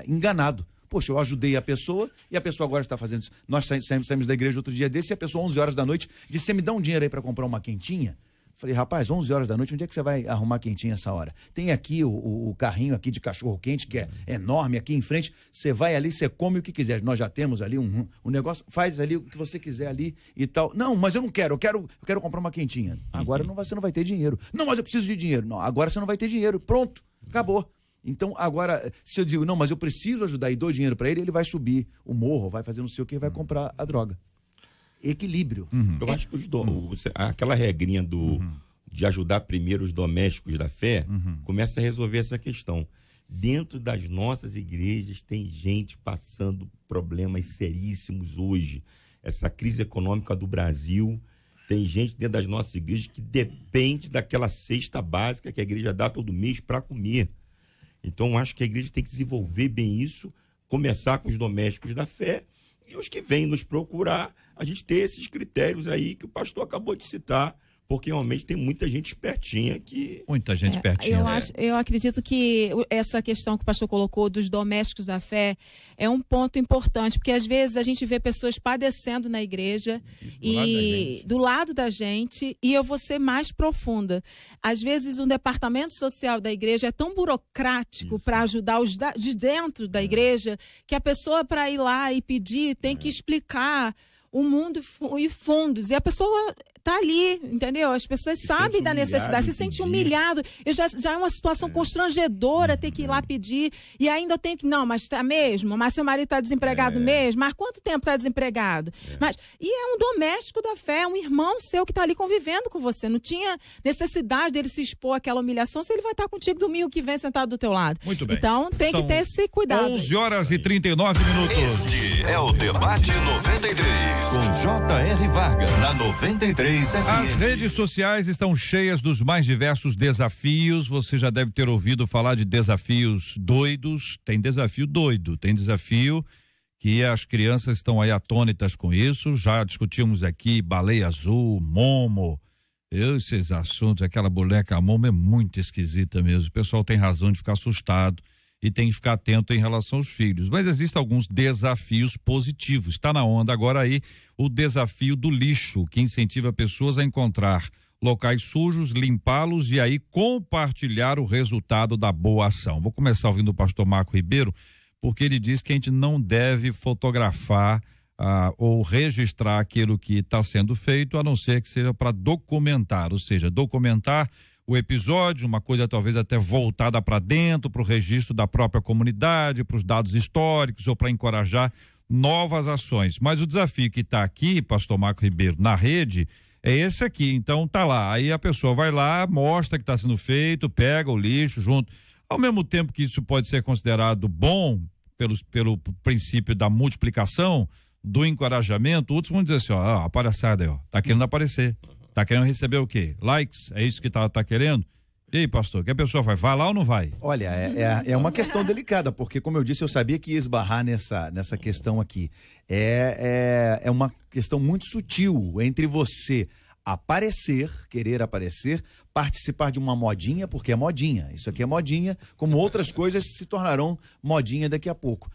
enganado. Poxa, eu ajudei a pessoa e a pessoa agora está fazendo isso. Nós saímos da igreja outro dia desse e a pessoa, 11 horas da noite, disse, você me dá um dinheiro aí para comprar uma quentinha? Falei, rapaz, 11 horas da noite, onde é que você vai arrumar quentinha essa hora? Tem aqui o carrinho aqui de cachorro-quente, que é enorme, aqui em frente. Você vai ali, você come o que quiser. Nós já temos ali um negócio, faz ali o que você quiser ali e tal. Não, mas eu não quero, eu quero comprar uma quentinha. Agora você não vai ter dinheiro. Não, mas eu preciso de dinheiro. Não, agora você não vai ter dinheiro. Pronto, acabou. Então, agora, se eu digo, não, mas eu preciso ajudar e dou dinheiro para ele, ele vai subir o morro, vai fazer não sei o que, vai comprar a droga. Equilíbrio. Eu acho que aquela regrinha de ajudar primeiro os domésticos da fé começa a resolver essa questão. Dentro das nossas igrejas tem gente passando problemas seríssimos hoje. Essa crise econômica do Brasil, tem gente dentro das nossas igrejas que depende daquela cesta básica que a igreja dá todo mês para comer. Então, acho que a igreja tem que desenvolver bem isso, começar com os domésticos da fé e os que vêm nos procurar, a gente ter esses critérios aí que o pastor acabou de citar, porque realmente tem muita gente espertinha que... Muita gente espertinha. Eu acredito que essa questão que o pastor colocou dos domésticos da fé é um ponto importante, porque às vezes a gente vê pessoas padecendo na igreja do lado da gente, e eu vou ser mais profunda. Às vezes um departamento social da igreja é tão burocrático para ajudar os de dentro da igreja, que a pessoa, para ir lá e pedir, tem que explicar o mundo e fundos, e a pessoa tá ali, entendeu? As pessoas sabem da necessidade, se sente humilhado. Já é uma situação constrangedora ter que ir lá pedir, e ainda eu tenho que, não, mas tá mesmo, mas seu marido tá desempregado mesmo, mas quanto tempo tá desempregado? E é um doméstico da fé, um irmão seu que tá ali convivendo com você, não tinha necessidade dele se expor àquela humilhação, se ele vai estar contigo domingo que vem sentado do teu lado. Muito bem. Então tem que ter esse cuidado. 11 horas e 39 minutos. Este é o Debate 93, com J.R. Vargas, na 93. As redes sociais estão cheias dos mais diversos desafios. Você já deve ter ouvido falar de desafios doidos. Tem desafio doido, tem desafio que as crianças estão aí atônitas com isso. Já discutimos aqui baleia azul, Momo, esses assuntos, aquela boneca Momo é muito esquisita mesmo. O pessoal tem razão de ficar assustado e tem que ficar atento em relação aos filhos. Mas existem alguns desafios positivos. Está na onda agora aí o desafio do lixo, que incentiva pessoas a encontrar locais sujos, limpá-los e aí compartilhar o resultado da boa ação. Vou começar ouvindo o pastor Marco Ribeiro, porque ele diz que a gente não deve fotografar ou registrar aquilo que está sendo feito, a não ser que seja para documentar, ou seja, documentar o episódio, uma coisa talvez até voltada para dentro, para o registro da própria comunidade, para os dados históricos ou para encorajar novas ações. Mas o desafio que está aqui, pastor Marco Ribeiro, na rede, é esse aqui. Então tá lá, aí a pessoa vai lá, mostra que está sendo feito, pega o lixo junto. Ao mesmo tempo que isso pode ser considerado bom pelo princípio da multiplicação, do encorajamento, outros vão dizer assim, ó, a palhaçada aí, ó, tá querendo aparecer, tá querendo receber o quê? Likes, é isso que tá querendo? E aí, pastor, que a pessoa vai lá ou não vai? Olha, é uma questão delicada, porque como eu disse, eu sabia que ia esbarrar nessa questão aqui. É uma questão muito sutil entre você aparecer, querer aparecer, participar de uma modinha, porque é modinha, isso aqui é modinha, como outras coisas se tornarão modinha daqui a pouco.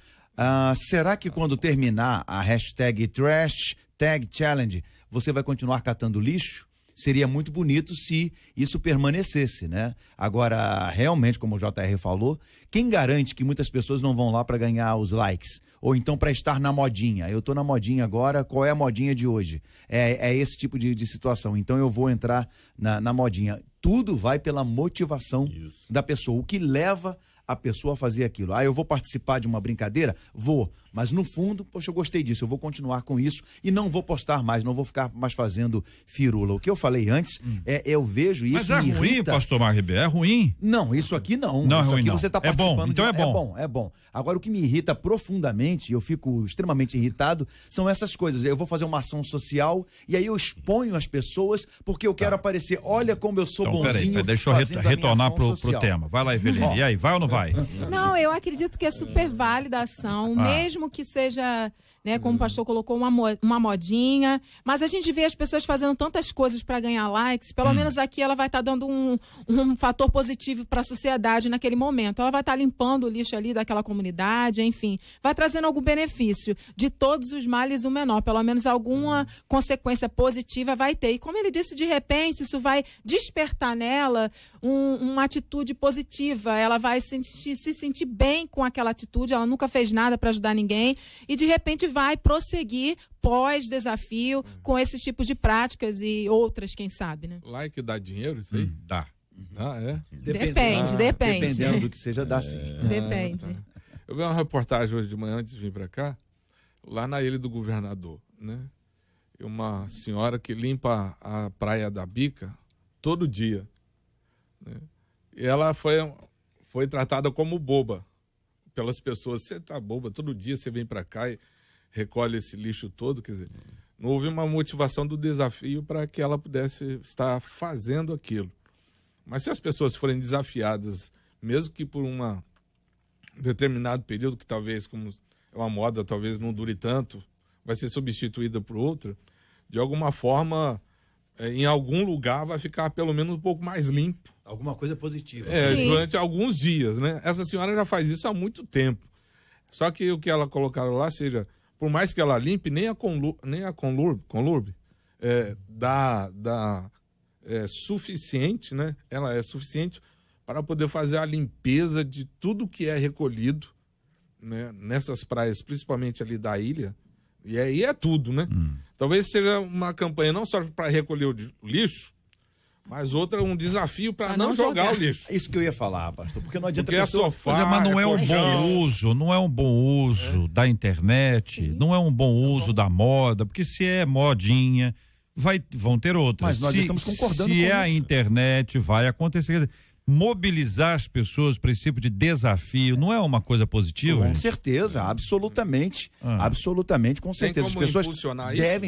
Será que quando terminar a hashtag Trash Tag Challenge, você vai continuar catando lixo? Seria muito bonito se isso permanecesse, né? Agora, realmente, como o JR falou, quem garante que muitas pessoas não vão lá para ganhar os likes? Ou então para estar na modinha? Eu estou na modinha agora, qual é a modinha de hoje? É esse tipo de situação. Então eu vou entrar na modinha. Tudo vai pela motivação da pessoa. O que leva a pessoa a fazer aquilo. Eu vou participar de uma brincadeira? Vou. Mas no fundo, poxa, eu gostei disso, eu vou continuar com isso e não vou postar mais, não vou ficar mais fazendo firula. O que eu falei antes, eu vejo isso. Mas é ruim, irrita. Pastor Marco Ribeiro, é ruim? Não, isso aqui não. Não isso é ruim, aqui não. Você está participando. É bom, então é bom. É bom. Agora, o que me irrita profundamente, eu fico extremamente irritado, são essas coisas. Eu vou fazer uma ação social e aí eu exponho as pessoas porque eu quero aparecer. Olha como eu sou bonzinho. Peraí, deixa eu retornar pro tema. Vai lá, Eveline. E aí, vai ou não vai? Não, eu acredito que é super válida a ação, mesmo que seja, né, como o pastor colocou, uma modinha, mas a gente vê as pessoas fazendo tantas coisas para ganhar likes, pelo menos aqui ela vai estar dando um fator positivo para a sociedade naquele momento. Ela vai estar limpando o lixo ali daquela comunidade, enfim, vai trazendo algum benefício. De todos os males, o menor, pelo menos alguma consequência positiva vai ter. E como ele disse, de repente, isso vai despertar nela uma atitude positiva, ela vai se sentir bem com aquela atitude, ela nunca fez nada para ajudar ninguém e de repente vai prosseguir pós-desafio com esses tipos de práticas e outras, quem sabe, né? Like dá dinheiro, isso aí? Dá. É? Depende. Dependendo do que seja, dá sim. Depende. Eu vi uma reportagem hoje de manhã, antes de vir para cá, lá na Ilha do Governador, né? Uma senhora que limpa a praia da Bica todo dia, né? E ela foi tratada como boba pelas pessoas. Você tá boba, todo dia você vem para cá e recolhe esse lixo todo, quer dizer, não houve uma motivação do desafio para que ela pudesse estar fazendo aquilo. Mas se as pessoas forem desafiadas, mesmo que por um determinado período, que talvez, como é uma moda, talvez não dure tanto, vai ser substituída por outra, de alguma forma, em algum lugar vai ficar pelo menos um pouco mais limpo. Alguma coisa positiva. Durante alguns dias, né? Essa senhora já faz isso há muito tempo. Só que o que ela colocaram lá, seja, por mais que ela limpe, nem a Conlurb é suficiente, né? Ela é suficiente para poder fazer a limpeza de tudo que é recolhido, né? Nessas praias, principalmente ali da ilha. E aí é tudo, né? Talvez seja uma campanha não só para recolher o lixo, mas outra um desafio para não jogar o lixo. Isso que eu ia falar, pastor, porque não adianta porque é sofá, mas não é um bom uso, não é um bom uso da internet, não é um bom uso da moda, porque se é modinha, vão ter outras. Mas nós estamos concordando com isso. Se é a internet, vai acontecer. Mobilizar as pessoas para esse tipo de desafio não é uma coisa positiva? Com certeza, absolutamente. Absolutamente, com certeza. As pessoas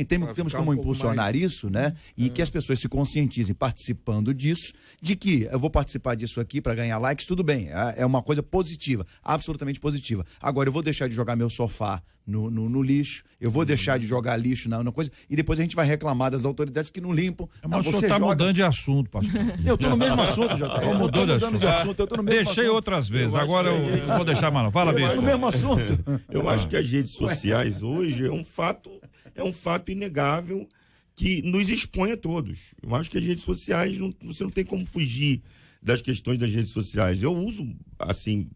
temos como impulsionar isso, né? E que as pessoas se conscientizem participando disso, de que eu vou participar disso aqui para ganhar likes, tudo bem, é uma coisa positiva, absolutamente positiva. Agora, eu vou deixar de jogar meu sofá no lixo, eu vou deixar de jogar lixo na coisa, e depois a gente vai reclamar das autoridades que não limpam. Mas o senhor está mudando de assunto, pastor. Eu estou no mesmo assunto, já. Mudou de assunto. Eu tô no mesmo Deixei assunto. outras vezes, agora eu não vou deixar mais não. Fala, Eu bispo. no mesmo assunto. Eu acho que as redes sociais hoje é um fato inegável que nos expõe a todos. Eu acho que as redes sociais, você não tem como fugir das questões das redes sociais. Eu uso, assim,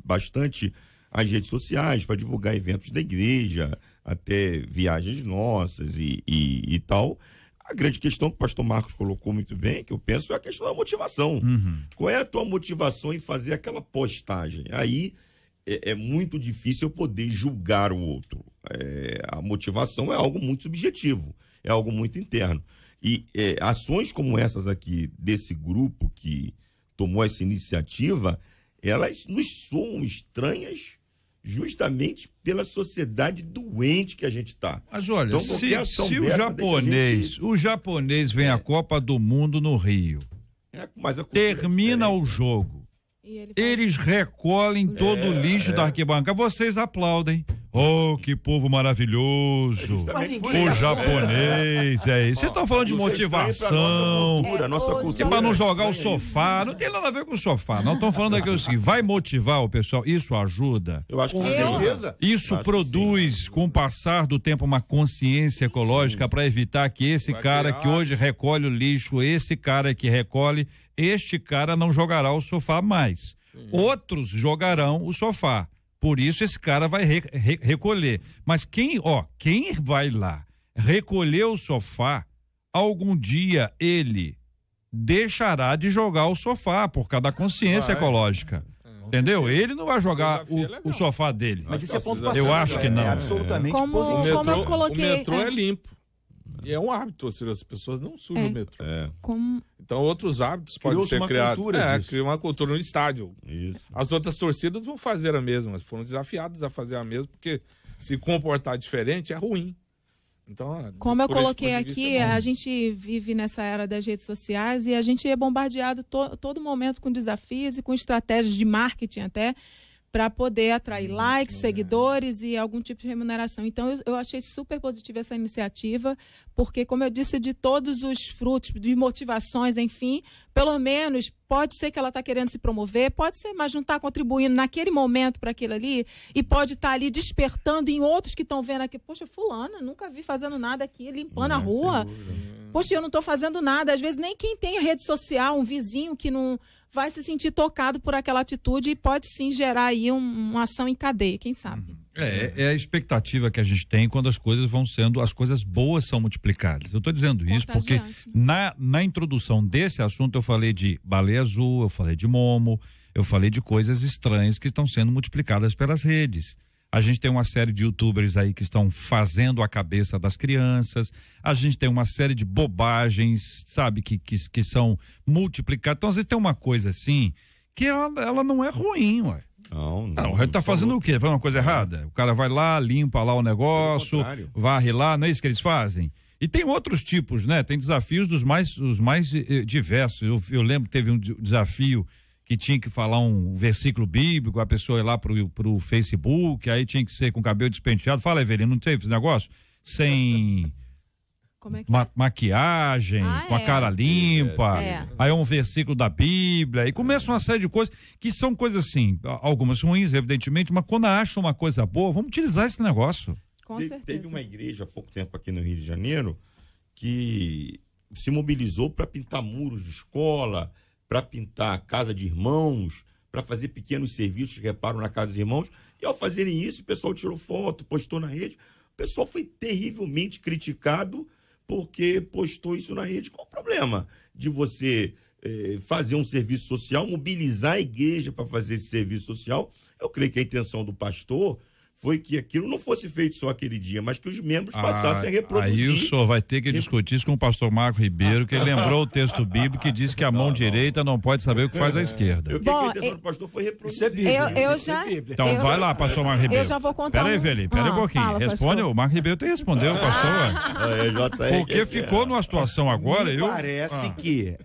bastante as redes sociais para divulgar eventos da igreja, até viagens nossas e tal. A grande questão que o pastor Marcos colocou muito bem, que eu penso, é a questão da motivação. Qual é a tua motivação em fazer aquela postagem? Aí é muito difícil eu poder julgar o outro. A motivação é algo muito subjetivo, é algo muito interno. E ações como essas aqui, desse grupo que tomou essa iniciativa, elas nos soam estranhas justamente pela sociedade doente que a gente está. Mas olha, Então, se o japonês vem à Copa do Mundo no Rio, termina o jogo, eles recolhem todo o lixo da arquibancada, vocês aplaudem. Oh, que povo maravilhoso! O japonês, é isso. Vocês estão falando de motivação. Nossa cultura. E para não jogar o sofá, não tem nada a ver com o sofá. Não estão falando aqui o seguinte: vai motivar o pessoal, isso ajuda. Eu acho que Com certeza. Isso produz, com o passar do tempo, uma consciência ecológica para evitar que esse cara que hoje recolhe o lixo, esse cara que recolhe, este cara não jogará o sofá mais. Outros jogarão o sofá. Por isso esse cara vai recolher. Mas quem vai lá recolher o sofá, algum dia ele deixará de jogar o sofá por causa da consciência ecológica. Entendeu? Ele não vai jogar o sofá dele. Mas isso é ponto Eu acho que não. É absolutamente positivo. Como eu coloquei, o metrô é limpo. E é um hábito, ou seja, as pessoas não sujam o metrô. Então outros hábitos podem ser criados. Cria uma cultura no estádio. Isso. As outras torcidas vão fazer a mesma, foram desafiadas a fazer a mesma, porque se comportar diferente é ruim. Então, como eu coloquei ponto de aqui, vista, a gente vive nessa era das redes sociais e a gente é bombardeado todo momento com desafios e com estratégias de marketing até, para poder atrair likes, seguidores e algum tipo de remuneração. Então, eu achei super positiva essa iniciativa, porque, como eu disse, de todos os frutos, de motivações, enfim, pelo menos pode ser que ela está querendo se promover, pode ser, mas não está contribuindo naquele momento para aquilo ali, e pode estar ali despertando em outros que estão vendo aqui, poxa, fulana, nunca vi fazendo nada aqui, limpando a rua. Poxa, eu não estou fazendo nada. Às vezes, nem quem tem rede social, um vizinho que não vai se sentir tocado por aquela atitude e pode sim gerar aí uma ação em cadeia, quem sabe? É a expectativa que a gente tem quando as coisas boas são multiplicadas. Eu estou dizendo isso porque na introdução desse assunto eu falei de baleia azul, eu falei de Momo, eu falei de coisas estranhas que estão sendo multiplicadas pelas redes. A gente tem uma série de youtubers aí que estão fazendo a cabeça das crianças. A gente tem uma série de bobagens, sabe, que são multiplicadas. Então, às vezes tem uma coisa assim que ela não é ruim, ué. Não, tá fazendo o quê? Fazendo uma coisa errada? O cara vai lá, limpa lá o negócio, varre lá, não é isso que eles fazem? E tem outros tipos, né? Tem desafios os mais diversos. Eu lembro que teve um desafio que tinha que falar um versículo bíblico, a pessoa ia lá pro Facebook, aí tinha que ser com o cabelo despenteado. Fala, Evelino, não teve esse negócio? Sem maquiagem, com a cara limpa, aí um versículo da Bíblia, e começa uma série de coisas que são coisas assim, algumas ruins, evidentemente, mas quando acha uma coisa boa, vamos utilizar esse negócio. Com certeza. Teve uma igreja há pouco tempo aqui no Rio de Janeiro que se mobilizou para pintar muros de escola, para pintar casa de irmãos, para fazer pequenos serviços de reparo na casa dos irmãos. E ao fazerem isso, o pessoal tirou foto, postou na rede. O pessoal foi terrivelmente criticado porque postou isso na rede. Qual o problema de você fazer um serviço social, mobilizar a igreja para fazer esse serviço social? Eu creio que a intenção do pastor foi que aquilo não fosse feito só aquele dia, mas que os membros passassem a reproduzir. Aí o senhor vai ter que discutir isso com o pastor Marco Ribeiro, que ele lembrou o texto bíblico que diz que a mão direita não pode saber o que faz a esquerda. Eu creio que a intenção do pastor foi reproduzir. Então vai lá, pastor Marco Ribeiro. Eu já vou contar. Pera aí, Velho, pera um pouquinho. Fala, responde, o Marco Ribeiro tem que responder, o pastor. Porque ficou numa situação agora. Parece que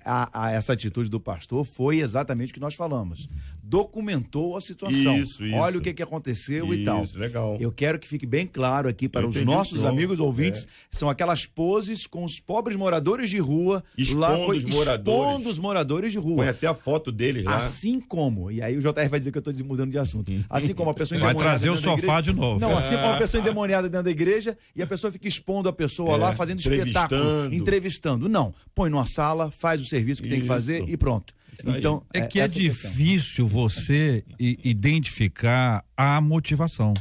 essa atitude do pastor foi exatamente o que nós falamos. documentou a situação. Isso. Olha o que aconteceu e tal. Legal. Eu quero que fique bem claro aqui para os nossos amigos ouvintes, são aquelas poses com os pobres moradores de rua, expondo os moradores de rua. Põe até a foto deles lá. Assim como, e aí o JR vai dizer que eu estou mudando de assunto, assim como a pessoa vai endemoniada trazer o sofá de novo. Não, assim como uma pessoa endemoniada dentro da igreja e a pessoa fica expondo a pessoa lá, fazendo espetáculo, entrevistando. Não, põe numa sala, faz o serviço que tem que fazer e pronto. Então, é que é difícil você identificar a motivação.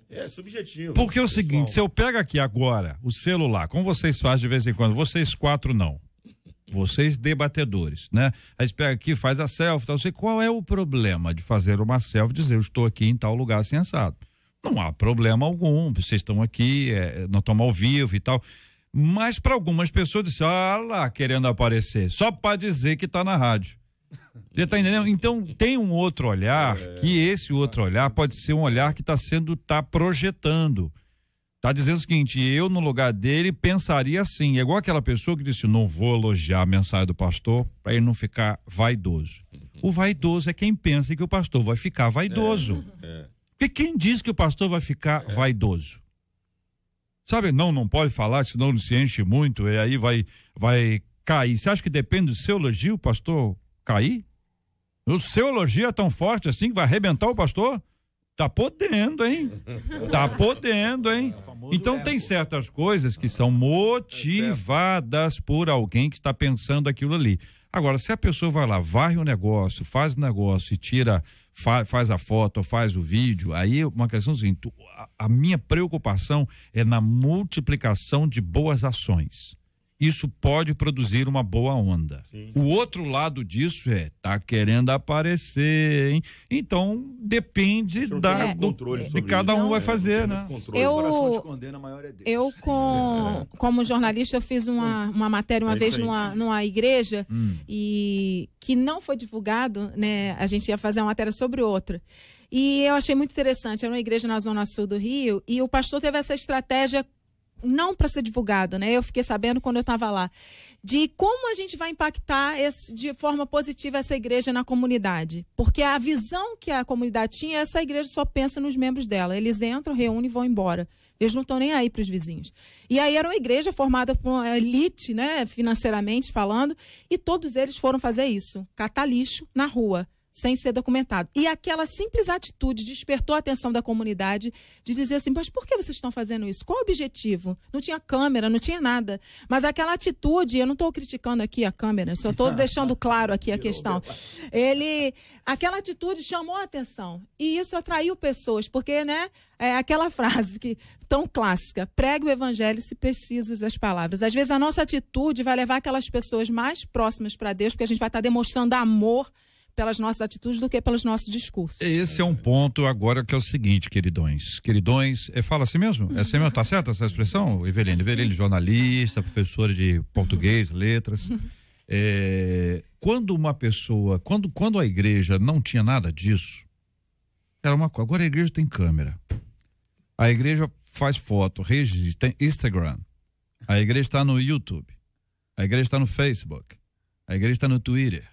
É subjetivo. Porque é o seguinte, se eu pego aqui agora o celular, como vocês fazem de vez em quando, vocês 4 não. Vocês debatedores, né? Aí você pega aqui, faz a selfie, tal, sei qual é o problema de fazer uma selfie e dizer eu estou aqui em tal lugar assim assado. Não há problema algum, vocês estão aqui, não estão ao vivo e tal. Mas para algumas pessoas dizem, lá, querendo aparecer, só para dizer que está na rádio. Você tá entendendo? Então tem um outro olhar, que esse outro olhar pode ser um olhar que tá projetando. Tá dizendo o seguinte, eu no lugar dele pensaria assim, é igual aquela pessoa que disse, não vou elogiar a mensagem do pastor para ele não ficar vaidoso. O vaidoso é quem pensa que o pastor vai ficar vaidoso. Porque quem diz que o pastor vai ficar vaidoso? Sabe, não pode falar, senão ele se enche muito e aí vai cair. Você acha que depende do seu elogio, pastor, cair? O seu elogio é tão forte assim que vai arrebentar o pastor? Tá podendo, hein? Tá podendo, hein? Então tem certas coisas que são motivadas por alguém que está pensando aquilo ali. Agora, se a pessoa vai lá, varre o negócio, faz o negócio e tira, faz a foto, faz o vídeo, aí uma questão assim, a minha preocupação é na multiplicação de boas ações. Isso pode produzir uma boa onda. Sim. O outro lado disso tá querendo aparecer, hein? Então, depende de cada um vai fazer, né? Como jornalista, eu fiz uma matéria uma vez numa igreja e que não foi divulgado, né? A gente ia fazer uma matéria sobre outra. E eu achei muito interessante. Era uma igreja na Zona Sul do Rio e o pastor teve essa estratégia não para ser divulgado, né? Eu fiquei sabendo quando eu estava lá, de como a gente vai impactar de forma positiva essa igreja na comunidade. Porque a visão que a comunidade tinha, essa igreja só pensa nos membros dela. Eles entram, reúnem e vão embora. Eles não estão nem aí para os vizinhos. E aí era uma igreja formada por uma elite, né, financeiramente falando, e todos eles foram fazer isso, catar lixo na rua, sem ser documentado. E aquela simples atitude despertou a atenção da comunidade de dizer assim, mas por que vocês estão fazendo isso? Qual o objetivo? Não tinha câmera, não tinha nada. Mas aquela atitude, eu não estou criticando aqui a câmera, só estou deixando claro aqui a questão. Aquela atitude chamou a atenção. E isso atraiu pessoas, porque, né, é aquela frase tão clássica, pregue o evangelho se preciso usar as palavras. Às vezes a nossa atitude vai levar aquelas pessoas mais próximas para Deus, porque a gente vai estar demonstrando amor pelas nossas atitudes do que pelos nossos discursos. Esse é um ponto agora que é o seguinte, queridões. Queridões, fala assim mesmo? É assim mesmo? Tá certa essa expressão, Eveline? Eveline, jornalista, professora de português, letras. Quando uma pessoa, quando a igreja não tinha nada disso, era uma coisa. Agora a igreja tem câmera. A igreja faz foto, registra, tem Instagram. A igreja está no YouTube. A igreja está no Facebook. A igreja está no Twitter.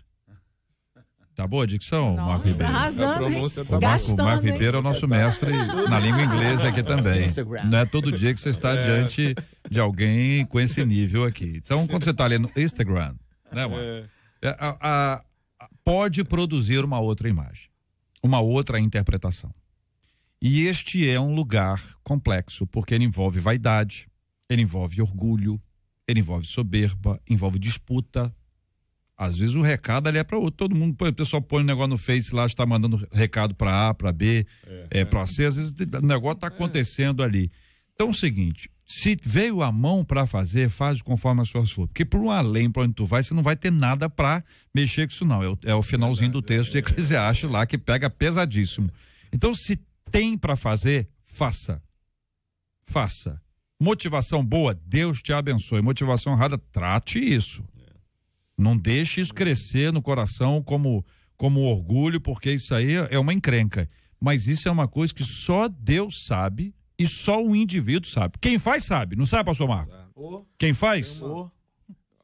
Tá boa a dicção, Nossa, Marco Ribeiro? Arrasando, O Marco Ribeiro é o nosso mestre na língua inglesa aqui também. Não é todo dia que você está diante de alguém com esse nível aqui. Então, quando você está ali no Instagram, né, Marco? Pode produzir uma outra imagem, uma outra interpretação. E este é um lugar complexo, porque ele envolve vaidade, ele envolve orgulho, ele envolve soberba, envolve disputa. Às vezes o recado ali é para outro. Todo mundo, o pessoal põe um negócio no Face lá, está mandando recado para A, para B, para C. Às vezes o negócio está acontecendo ali. Então é o seguinte, se veio a mão para fazer, faz conforme as suas forças. Porque por um além, para onde tu vai, você não vai ter nada para mexer com isso não. É o finalzinho do texto de Eclesiastes lá que pega pesadíssimo. Então se tem para fazer, faça. Faça. Motivação boa, Deus te abençoe. Motivação errada, trate isso. Não deixe isso crescer no coração como orgulho, porque isso aí é uma encrenca. Mas isso é uma coisa que só Deus sabe e só o indivíduo sabe. Quem faz sabe, não sabe, pastor Marco? Quem faz?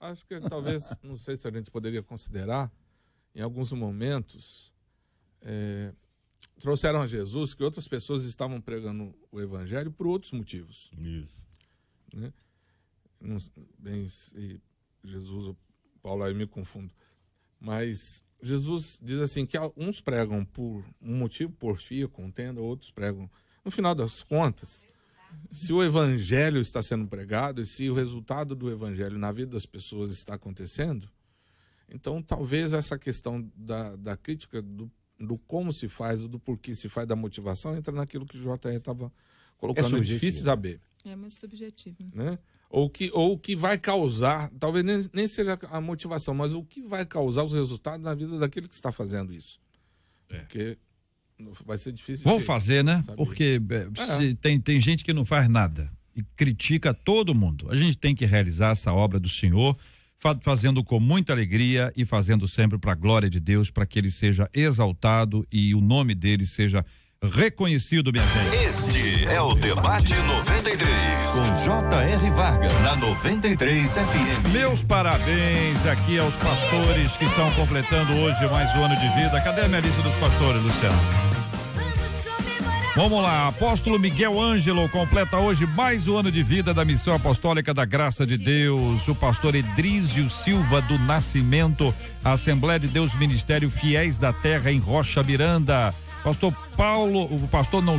Acho que talvez, não sei se a gente poderia considerar, em alguns momentos, trouxeram a Jesus que outras pessoas estavam pregando o evangelho por outros motivos. Isso. Né? Bem, se Jesus, Paulo, aí me confundo. Mas Jesus diz assim que uns pregam por um motivo, porfia, contenda, outros pregam. No final das contas, se o evangelho está sendo pregado e se o resultado do evangelho na vida das pessoas está acontecendo, então talvez essa questão da crítica do como se faz, do porquê se faz, da motivação, entra naquilo que o JR estava colocando. É difícil saber. É muito subjetivo. Né? Ou o que vai causar, talvez nem seja a motivação, mas o que vai causar os resultados na vida daquele que está fazendo isso. Porque vai ser difícil. Vamos fazer, né? Saber. Porque tem gente que não faz nada e critica todo mundo. A gente tem que realizar essa obra do Senhor, fazendo com muita alegria e fazendo sempre para a glória de Deus, para que ele seja exaltado e o nome dele seja reconhecido, minha gente. Este é o Debate 93, com J.R. Vargas, na 93 FM. Meus parabéns aqui aos pastores que estão completando hoje mais um ano de vida. Cadê a minha lista dos pastores, Luciano? Vamos lá, apóstolo Miguel Ângelo completa hoje mais um ano de vida da Missão Apostólica da Graça de Deus. O pastor Edrísio Silva do Nascimento, Assembleia de Deus Ministério Fiéis da Terra em Rocha Miranda.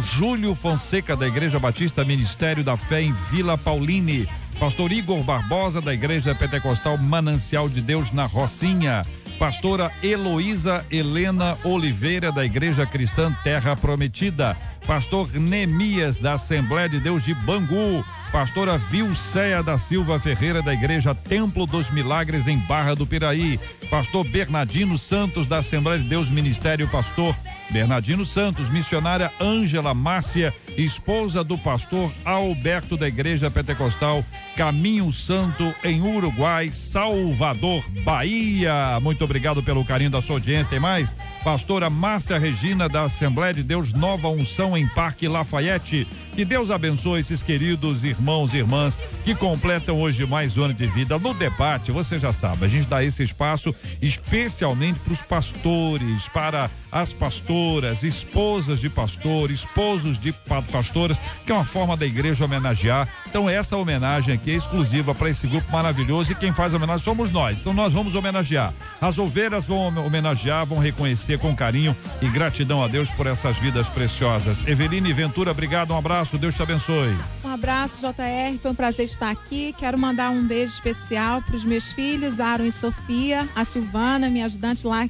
Júlio Fonseca, da Igreja Batista Ministério da Fé em Vila Pauline. Pastor Igor Barbosa, da Igreja Pentecostal Manancial de Deus na Rocinha. Pastora Heloísa Helena Oliveira, da Igreja Cristã Terra Prometida. Pastor Neemias, da Assembleia de Deus de Bangu. Pastora Vilceia da Silva Ferreira, da Igreja Templo dos Milagres em Barra do Piraí. Pastor Bernardino Santos, da Assembleia de Deus Ministério Pastor Bernardino Santos. Missionária Ângela Márcia, esposa do pastor Alberto, da Igreja Pentecostal Caminho Santo em Uruguai, Salvador, Bahia. Muito obrigado pelo carinho da sua audiência. Tem mais? Pastora Márcia Regina, da Assembleia de Deus Nova Unção em Parque Lafayette. Que Deus abençoe esses queridos irmãos e irmãs que completam hoje mais um ano de vida. No debate, você já sabe, a gente dá esse espaço especialmente para os pastores, para as pastoras, esposas de pastor, esposos de pastoras, que é uma forma da igreja homenagear. Então essa homenagem aqui é exclusiva para esse grupo maravilhoso e quem faz a homenagem somos nós. Então nós vamos homenagear. As ovelhas vão homenagear, vão reconhecer com carinho e gratidão a Deus por essas vidas preciosas. Eveline Ventura, obrigado, um abraço, Deus te abençoe. Um abraço, JR, foi um prazer estar aqui. Quero mandar um beijo especial para os meus filhos, Aaron e Sofia, a Silvana, minha ajudante lá,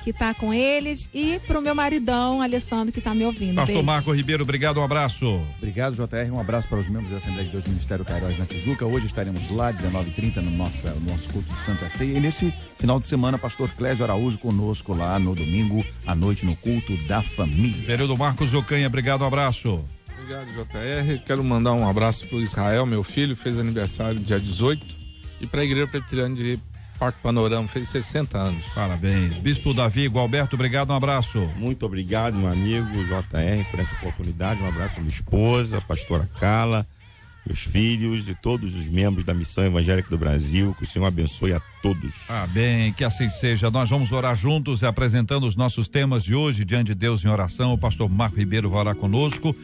que está com eles, e para o meu maridão, Alessandro, que está me ouvindo. Pastor beijo. Marco Ribeiro, obrigado, um abraço. Obrigado, JR, um abraço para os membros da Assembleia de Deus Ministério Cairóis na Tijuca. Hoje estaremos lá, 19h30, no nosso culto de Santa Ceia. E nesse final de semana, pastor Clésio Araújo conosco lá no domingo à noite no culto da família. Período Marcos Ocanha, obrigado, um abraço. Obrigado, JR. Quero mandar um abraço para o Israel, meu filho, fez aniversário dia 18, e para a Igreja Presbiteriana de Parque Panorama, fez 60 anos. Parabéns. Bispo Davi Gualberto, obrigado, um abraço. Muito obrigado, meu amigo JR, por essa oportunidade. Um abraço à minha esposa, a pastora Carla, meus filhos e todos os membros da Missão Evangélica do Brasil. Que o Senhor abençoe a todos. Bem, que assim seja. Nós vamos orar juntos, apresentando os nossos temas de hoje diante de Deus em oração. O pastor Marco Ribeiro vai orar conosco.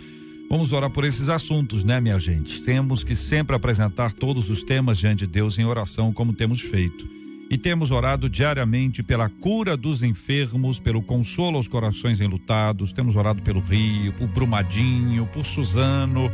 Vamos orar por esses assuntos, né, minha gente? Temos que sempre apresentar todos os temas diante de Deus em oração, como temos feito. E temos orado diariamente pela cura dos enfermos, pelo consolo aos corações enlutados. Temos orado pelo Rio, por Brumadinho, por Suzano.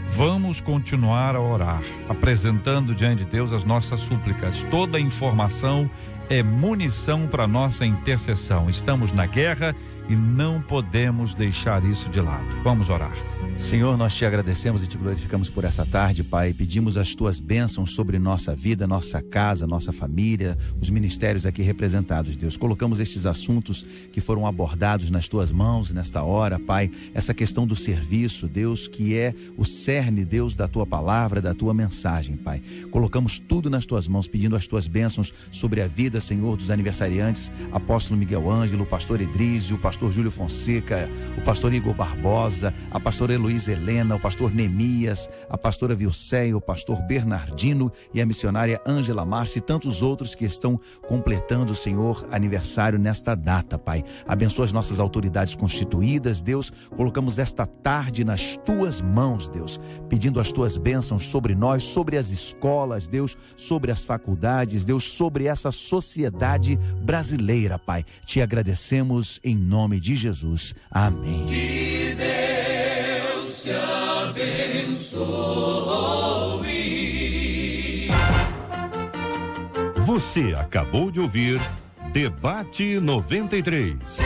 Vamos continuar a orar, apresentando diante de Deus as nossas súplicas. Toda informação é munição para nossa intercessão. Estamos na guerra e não podemos deixar isso de lado. Vamos orar. Senhor, nós te agradecemos e te glorificamos por essa tarde, Pai. Pedimos as tuas bênçãos sobre nossa vida, nossa casa, nossa família, os ministérios aqui representados, Deus. Colocamos estes assuntos que foram abordados nas tuas mãos nesta hora, Pai. Essa questão do serviço, Deus, que é o cerne, Deus, da tua palavra, da tua mensagem, Pai. Colocamos tudo nas tuas mãos, pedindo as tuas bênçãos sobre a vida, Senhor, dos aniversariantes, apóstolo Miguel Ângelo, pastor Edrísio, pastor pastor Júlio Fonseca, o pastor Igor Barbosa, a pastora Heloísa Helena, o pastor Neemias, a pastora Vilceia, o pastor Bernardino e a missionária Ângela Márcia e tantos outros que estão completando, Senhor, aniversário nesta data, Pai. Abençoa as nossas autoridades constituídas, Deus. Colocamos esta tarde nas tuas mãos, Deus, pedindo as tuas bênçãos sobre nós, sobre as escolas, Deus, sobre as faculdades, Deus, sobre essa sociedade brasileira, Pai. Te agradecemos em nome de Jesus. Amém. Que Deus te abençoe. Você acabou de ouvir Debate 93.